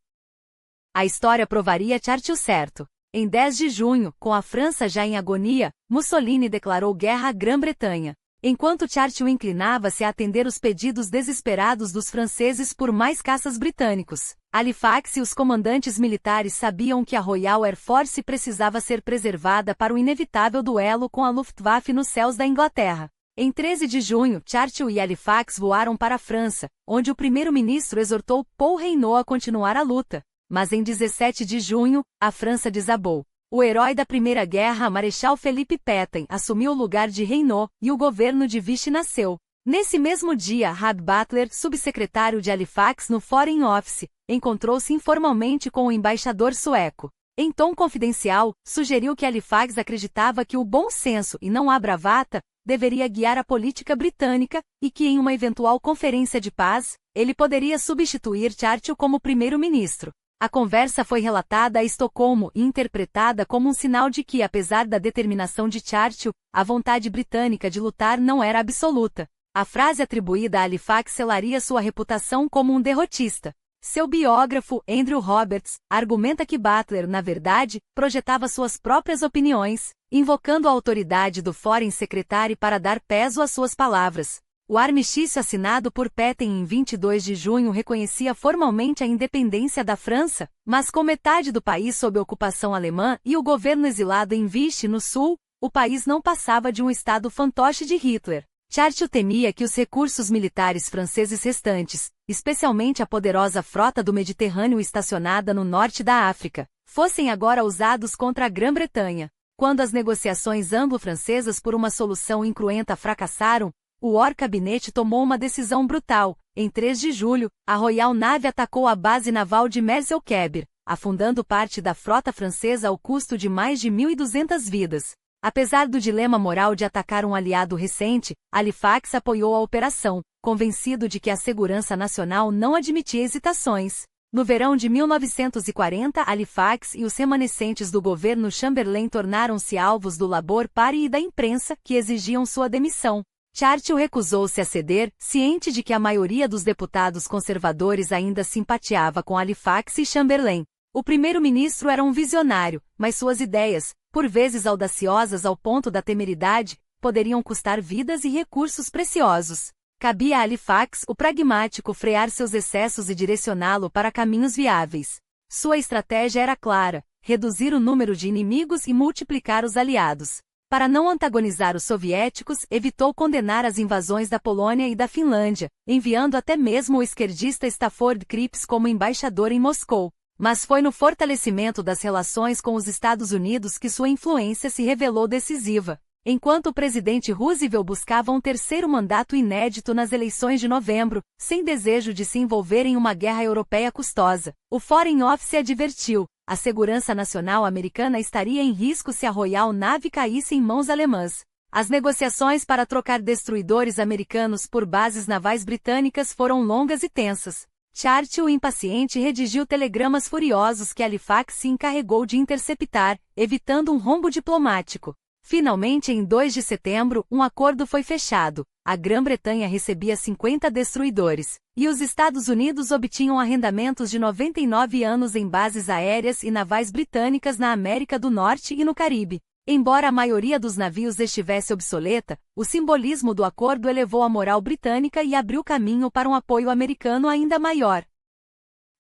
A história provaria Churchill certo. Em 10 de junho, com a França já em agonia, Mussolini declarou guerra à Grã-Bretanha. Enquanto Churchill inclinava-se a atender os pedidos desesperados dos franceses por mais caças britânicos, Halifax e os comandantes militares sabiam que a Royal Air Force precisava ser preservada para o inevitável duelo com a Luftwaffe nos céus da Inglaterra. Em 13 de junho, Churchill e Halifax voaram para a França, onde o primeiro-ministro exortou Paul Reynaud a continuar a luta. Mas em 17 de junho, a França desabou. O herói da Primeira Guerra, Marechal Philippe Pétain, assumiu o lugar de Reynaud, e o governo de Vichy nasceu. Nesse mesmo dia, Rab Butler, subsecretário de Halifax no Foreign Office, encontrou-se informalmente com o embaixador sueco. Em tom confidencial, sugeriu que Halifax acreditava que o bom senso e não a bravata deveria guiar a política britânica, e que em uma eventual conferência de paz, ele poderia substituir Churchill como primeiro-ministro. A conversa foi relatada a Estocolmo e interpretada como um sinal de que, apesar da determinação de Churchill, a vontade britânica de lutar não era absoluta. A frase atribuída a Halifax selaria sua reputação como um derrotista. Seu biógrafo, Andrew Roberts, argumenta que Butler, na verdade, projetava suas próprias opiniões, invocando a autoridade do Foreign Secretary para dar peso às suas palavras. O armistício assinado por Pétain em 22 de junho reconhecia formalmente a independência da França, mas com metade do país sob ocupação alemã e o governo exilado em Vichy, no sul, o país não passava de um estado fantoche de Hitler. Churchill temia que os recursos militares franceses restantes, especialmente a poderosa frota do Mediterrâneo estacionada no norte da África, fossem agora usados contra a Grã-Bretanha. Quando as negociações anglo-francesas por uma solução incruenta fracassaram, o War Cabinet tomou uma decisão brutal. Em 3 de julho, a Royal Navy atacou a base naval de Mers-el-Kébir, afundando parte da frota francesa ao custo de mais de 1.200 vidas. Apesar do dilema moral de atacar um aliado recente, Halifax apoiou a operação, convencido de que a segurança nacional não admitia hesitações. No verão de 1940, Halifax e os remanescentes do governo Chamberlain tornaram-se alvos do Labour Party e da imprensa, que exigiam sua demissão. Churchill recusou-se a ceder, ciente de que a maioria dos deputados conservadores ainda simpatiava com Halifax e Chamberlain. O primeiro-ministro era um visionário, mas suas ideias, por vezes audaciosas ao ponto da temeridade, poderiam custar vidas e recursos preciosos. Cabia a Halifax, o pragmático, frear seus excessos e direcioná-lo para caminhos viáveis. Sua estratégia era clara: reduzir o número de inimigos e multiplicar os aliados. Para não antagonizar os soviéticos, evitou condenar as invasões da Polônia e da Finlândia, enviando até mesmo o esquerdista Stafford Cripps como embaixador em Moscou. Mas foi no fortalecimento das relações com os Estados Unidos que sua influência se revelou decisiva. Enquanto o presidente Roosevelt buscava um terceiro mandato inédito nas eleições de novembro, sem desejo de se envolver em uma guerra europeia custosa, o Foreign Office advertiu: a segurança nacional americana estaria em risco se a Royal Navy caísse em mãos alemãs. As negociações para trocar destruidores americanos por bases navais britânicas foram longas e tensas. Churchill, impaciente, redigiu telegramas furiosos que Halifax se encarregou de interceptar, evitando um rombo diplomático. Finalmente, em 2 de setembro, um acordo foi fechado. A Grã-Bretanha recebia 50 destruidores, e os Estados Unidos obtinham arrendamentos de 99 anos em bases aéreas e navais britânicas na América do Norte e no Caribe. Embora a maioria dos navios estivesse obsoleta, o simbolismo do acordo elevou a moral britânica e abriu caminho para um apoio americano ainda maior.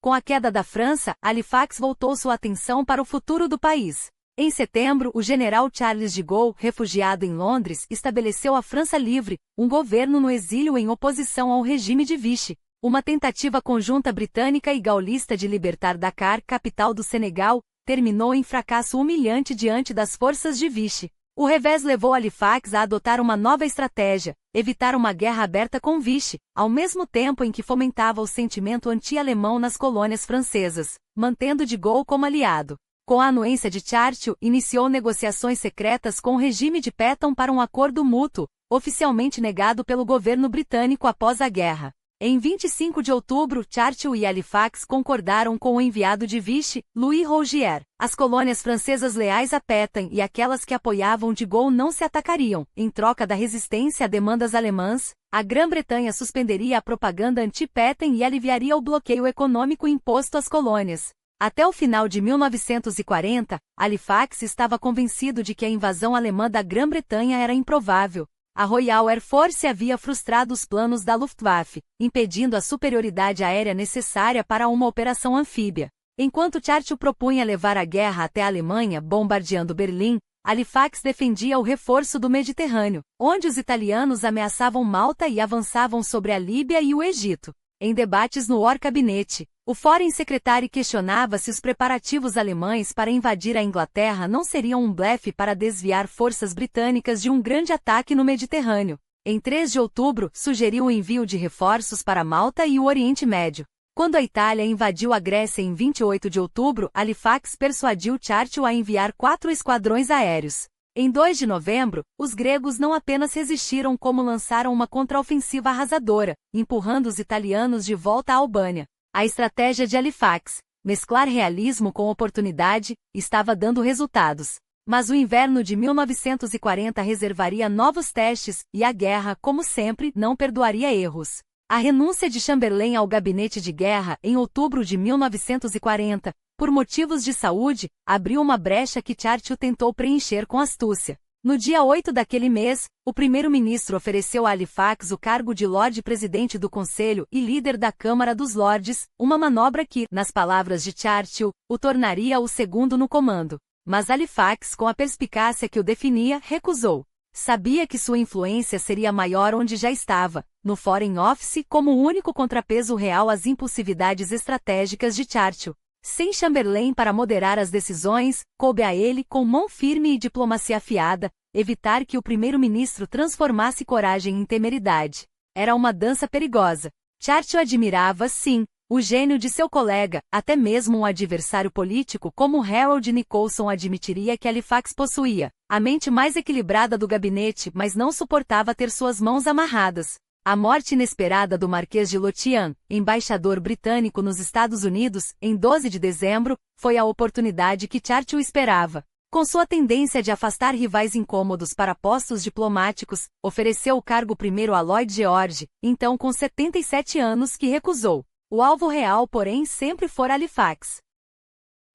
Com a queda da França, Halifax voltou sua atenção para o futuro do país. Em setembro, o general Charles de Gaulle, refugiado em Londres, estabeleceu a França Livre, um governo no exílio em oposição ao regime de Vichy. Uma tentativa conjunta britânica e gaulista de libertar Dakar, capital do Senegal, terminou em fracasso humilhante diante das forças de Vichy. O revés levou Halifax a adotar uma nova estratégia: evitar uma guerra aberta com Vichy, ao mesmo tempo em que fomentava o sentimento anti-alemão nas colônias francesas, mantendo de Gaulle como aliado. Com a anuência de Churchill, iniciou negociações secretas com o regime de Pétain para um acordo mútuo, oficialmente negado pelo governo britânico após a guerra. Em 25 de outubro, Churchill e Halifax concordaram com o enviado de Vichy, Louis Rougier. As colônias francesas leais a Pétain e aquelas que apoiavam de Gaulle não se atacariam. Em troca da resistência a demandas alemãs, a Grã-Bretanha suspenderia a propaganda anti-Pétain e aliviaria o bloqueio econômico imposto às colônias. Até o final de 1940, Halifax estava convencido de que a invasão alemã da Grã-Bretanha era improvável. A Royal Air Force havia frustrado os planos da Luftwaffe, impedindo a superioridade aérea necessária para uma operação anfíbia. Enquanto Churchill propunha levar a guerra até a Alemanha, bombardeando Berlim, Halifax defendia o reforço do Mediterrâneo, onde os italianos ameaçavam Malta e avançavam sobre a Líbia e o Egito. Em debates no War Cabinet, o Foreign Secretary questionava se os preparativos alemães para invadir a Inglaterra não seriam um blefe para desviar forças britânicas de um grande ataque no Mediterrâneo. Em 3 de outubro, sugeriu o envio de reforços para Malta e o Oriente Médio. Quando a Itália invadiu a Grécia em 28 de outubro, Halifax persuadiu Churchill a enviar 4 esquadrões aéreos. Em 2 de novembro, os gregos não apenas resistiram como lançaram uma contraofensiva arrasadora, empurrando os italianos de volta à Albânia. A estratégia de Halifax, mesclar realismo com oportunidade, estava dando resultados. Mas o inverno de 1940 reservaria novos testes, e a guerra, como sempre, não perdoaria erros. A renúncia de Chamberlain ao gabinete de guerra, em outubro de 1940, por motivos de saúde, abriu uma brecha que Churchill tentou preencher com astúcia. No dia 8 daquele mês, o primeiro-ministro ofereceu a Halifax o cargo de Lorde-Presidente do Conselho e líder da Câmara dos Lordes, uma manobra que, nas palavras de Churchill, o tornaria o segundo no comando. Mas Halifax, com a perspicácia que o definia, recusou. Sabia que sua influência seria maior onde já estava, no Foreign Office, como o único contrapeso real às impulsividades estratégicas de Churchill. Sem Chamberlain para moderar as decisões, coube a ele, com mão firme e diplomacia afiada, evitar que o primeiro-ministro transformasse coragem em temeridade. Era uma dança perigosa. Churchill admirava, sim, o gênio de seu colega, até mesmo um adversário político como Harold Nicolson admitiria que Halifax possuía a mente mais equilibrada do gabinete, mas não suportava ter suas mãos amarradas. A morte inesperada do Marquês de Lothian, embaixador britânico nos Estados Unidos, em 12 de dezembro, foi a oportunidade que Churchill esperava. Com sua tendência de afastar rivais incômodos para postos diplomáticos, ofereceu o cargo primeiro a Lloyd George, então com 77 anos, que recusou. O alvo real, porém, sempre fora Halifax.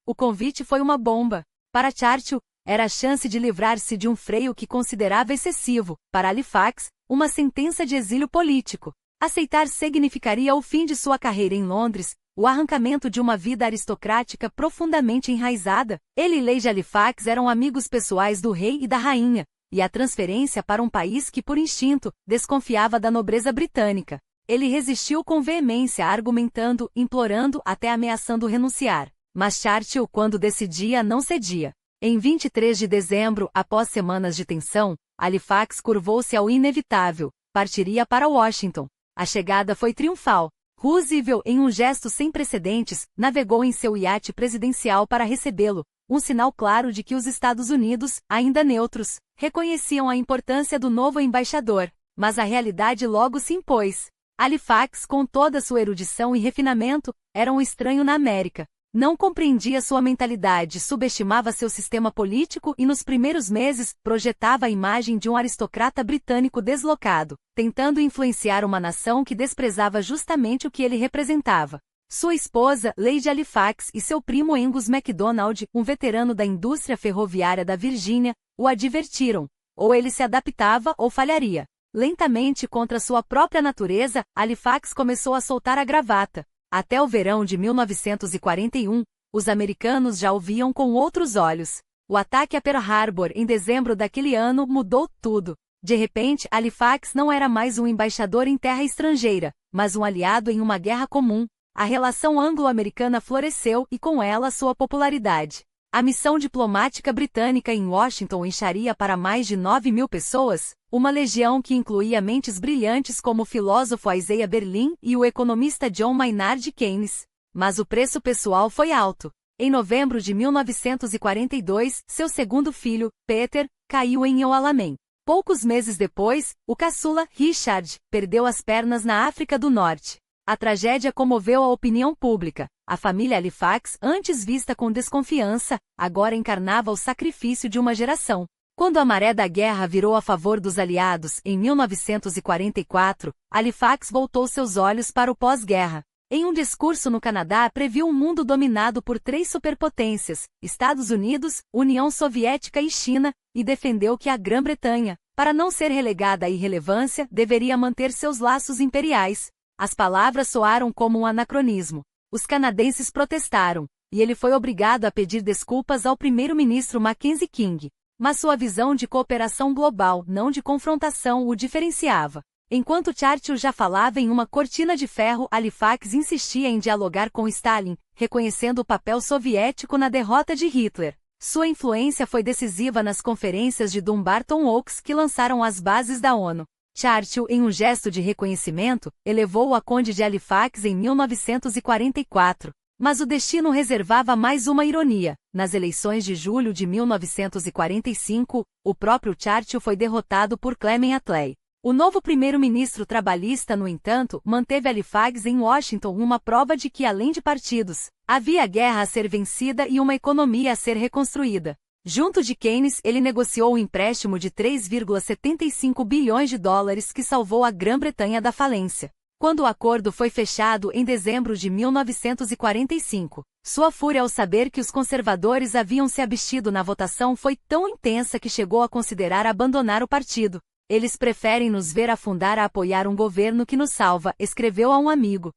O convite foi uma bomba. Para Churchill, era a chance de livrar-se de um freio que considerava excessivo. Para Halifax, uma sentença de exílio político. Aceitar significaria o fim de sua carreira em Londres, o arrancamento de uma vida aristocrática profundamente enraizada. Ele e Lady Halifax eram amigos pessoais do rei e da rainha, e a transferência para um país que, por instinto, desconfiava da nobreza britânica. Ele resistiu com veemência, argumentando, implorando, até ameaçando renunciar. Mas Churchill, quando decidia, não cedia. Em 23 de dezembro, após semanas de tensão, Halifax curvou-se ao inevitável, partiria para Washington. A chegada foi triunfal. Roosevelt, em um gesto sem precedentes, navegou em seu iate presidencial para recebê-lo, um sinal claro de que os Estados Unidos, ainda neutros, reconheciam a importância do novo embaixador. Mas a realidade logo se impôs. Halifax, com toda sua erudição e refinamento, era um estranho na América. Não compreendia sua mentalidade, subestimava seu sistema político e nos primeiros meses projetava a imagem de um aristocrata britânico deslocado, tentando influenciar uma nação que desprezava justamente o que ele representava. Sua esposa, Lady Halifax, e seu primo Angus MacDonald, um veterano da indústria ferroviária da Virgínia, o advertiram. Ou ele se adaptava ou falharia. Lentamente, contra sua própria natureza, Halifax começou a soltar a gravata. Até o verão de 1941, os americanos já o viam com outros olhos. O ataque a Pearl Harbor em dezembro daquele ano mudou tudo. De repente, Halifax não era mais um embaixador em terra estrangeira, mas um aliado em uma guerra comum. A relação anglo-americana floresceu e com ela sua popularidade. A missão diplomática britânica em Washington encharia para mais de 9.000 pessoas, uma legião que incluía mentes brilhantes como o filósofo Isaiah Berlin e o economista John Maynard Keynes. Mas o preço pessoal foi alto. Em novembro de 1942, seu segundo filho, Peter, caiu em El Alamein. Poucos meses depois, o caçula, Richard, perdeu as pernas na África do Norte. A tragédia comoveu a opinião pública. A família Halifax, antes vista com desconfiança, agora encarnava o sacrifício de uma geração. Quando a maré da guerra virou a favor dos aliados, em 1944, Halifax voltou seus olhos para o pós-guerra. Em um discurso no Canadá, previu um mundo dominado por 3 superpotências, Estados Unidos, União Soviética e China, e defendeu que a Grã-Bretanha, para não ser relegada à irrelevância, deveria manter seus laços imperiais. As palavras soaram como um anacronismo. Os canadenses protestaram, e ele foi obrigado a pedir desculpas ao primeiro-ministro Mackenzie King. Mas sua visão de cooperação global, não de confrontação, o diferenciava. Enquanto Churchill já falava em uma cortina de ferro, Halifax insistia em dialogar com Stalin, reconhecendo o papel soviético na derrota de Hitler. Sua influência foi decisiva nas conferências de Dumbarton Oaks que lançaram as bases da ONU. Churchill, em um gesto de reconhecimento, elevou-o a Conde de Halifax em 1944. Mas o destino reservava mais uma ironia. Nas eleições de julho de 1945, o próprio Churchill foi derrotado por Clement Attlee. O novo primeiro-ministro trabalhista, no entanto, manteve Halifax em Washington, uma prova de que, além de partidos, havia guerra a ser vencida e uma economia a ser reconstruída. Junto de Keynes, ele negociou um empréstimo de 3,75 bilhões de dólares que salvou a Grã-Bretanha da falência. Quando o acordo foi fechado em dezembro de 1945, sua fúria ao saber que os conservadores haviam se abstido na votação foi tão intensa que chegou a considerar abandonar o partido. Eles preferem nos ver afundar a apoiar um governo que nos salva, escreveu a um amigo.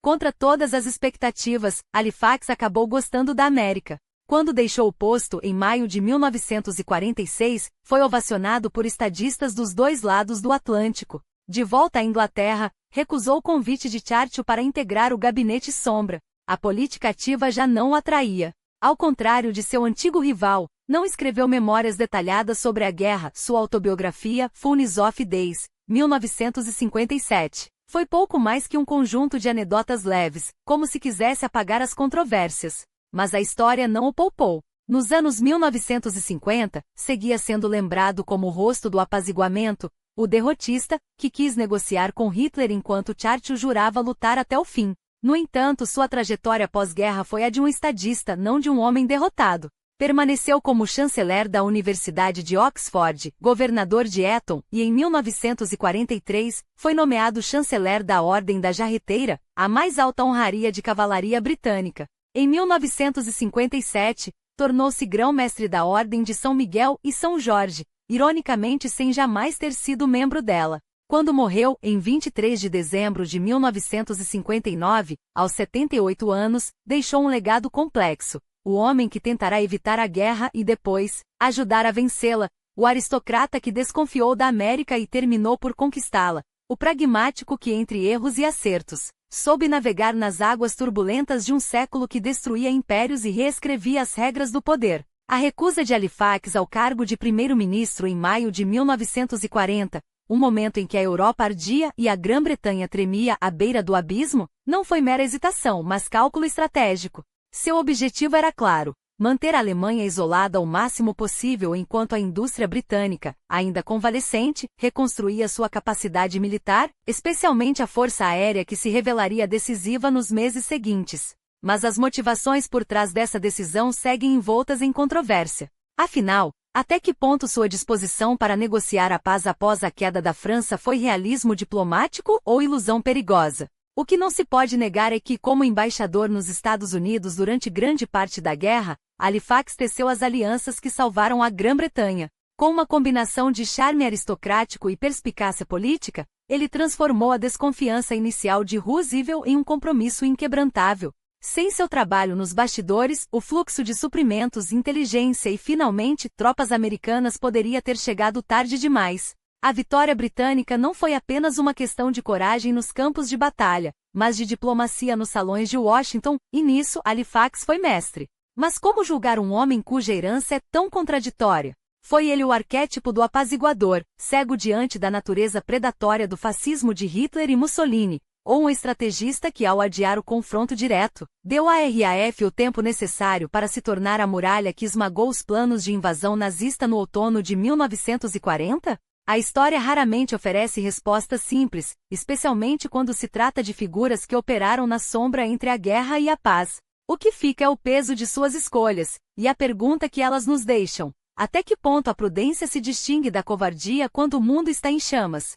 Contra todas as expectativas, Halifax acabou gostando da América. Quando deixou o posto em maio de 1946, foi ovacionado por estadistas dos dois lados do Atlântico. De volta à Inglaterra, recusou o convite de Churchill para integrar o gabinete sombra. A política ativa já não o atraía. Ao contrário de seu antigo rival, não escreveu memórias detalhadas sobre a guerra. Sua autobiografia, Fullness of Days, 1957, foi pouco mais que um conjunto de anedotas leves, como se quisesse apagar as controvérsias. Mas a história não o poupou. Nos anos 1950, seguia sendo lembrado como o rosto do apaziguamento, o derrotista, que quis negociar com Hitler enquanto Churchill jurava lutar até o fim. No entanto, sua trajetória pós-guerra foi a de um estadista, não de um homem derrotado. Permaneceu como chanceler da Universidade de Oxford, governador de Eton, e em 1943, foi nomeado chanceler da Ordem da Jarreteira, a mais alta honraria de cavalaria britânica. Em 1957, tornou-se grão-mestre da Ordem de São Miguel e São Jorge, ironicamente sem jamais ter sido membro dela. Quando morreu, em 23 de dezembro de 1959, aos 78 anos, deixou um legado complexo. O homem que tentará evitar a guerra e depois, ajudar a vencê-la. O aristocrata que desconfiou da América e terminou por conquistá-la. O pragmático que, entre erros e acertos, soube navegar nas águas turbulentas de um século que destruía impérios e reescrevia as regras do poder. A recusa de Halifax ao cargo de primeiro-ministro em maio de 1940, um momento em que a Europa ardia e a Grã-Bretanha tremia à beira do abismo, não foi mera hesitação, mas cálculo estratégico. Seu objetivo era claro: manter a Alemanha isolada o máximo possível enquanto a indústria britânica, ainda convalescente, reconstruía sua capacidade militar, especialmente a força aérea que se revelaria decisiva nos meses seguintes. Mas as motivações por trás dessa decisão seguem envoltas em controvérsia. Afinal, até que ponto sua disposição para negociar a paz após a queda da França foi realismo diplomático ou ilusão perigosa? O que não se pode negar é que, como embaixador nos Estados Unidos durante grande parte da guerra, Halifax teceu as alianças que salvaram a Grã-Bretanha. Com uma combinação de charme aristocrático e perspicácia política, ele transformou a desconfiança inicial de Roosevelt em um compromisso inquebrantável. Sem seu trabalho nos bastidores, o fluxo de suprimentos, inteligência e, finalmente, tropas americanas poderia ter chegado tarde demais. A vitória britânica não foi apenas uma questão de coragem nos campos de batalha, mas de diplomacia nos salões de Washington, e nisso Halifax foi mestre. Mas como julgar um homem cuja herança é tão contraditória? Foi ele o arquétipo do apaziguador, cego diante da natureza predatória do fascismo de Hitler e Mussolini, ou um estrategista que, ao adiar o confronto direto, deu à RAF o tempo necessário para se tornar a muralha que esmagou os planos de invasão nazista no outono de 1940? A história raramente oferece respostas simples, especialmente quando se trata de figuras que operaram na sombra entre a guerra e a paz. O que fica é o peso de suas escolhas, e a pergunta que elas nos deixam: até que ponto a prudência se distingue da covardia quando o mundo está em chamas?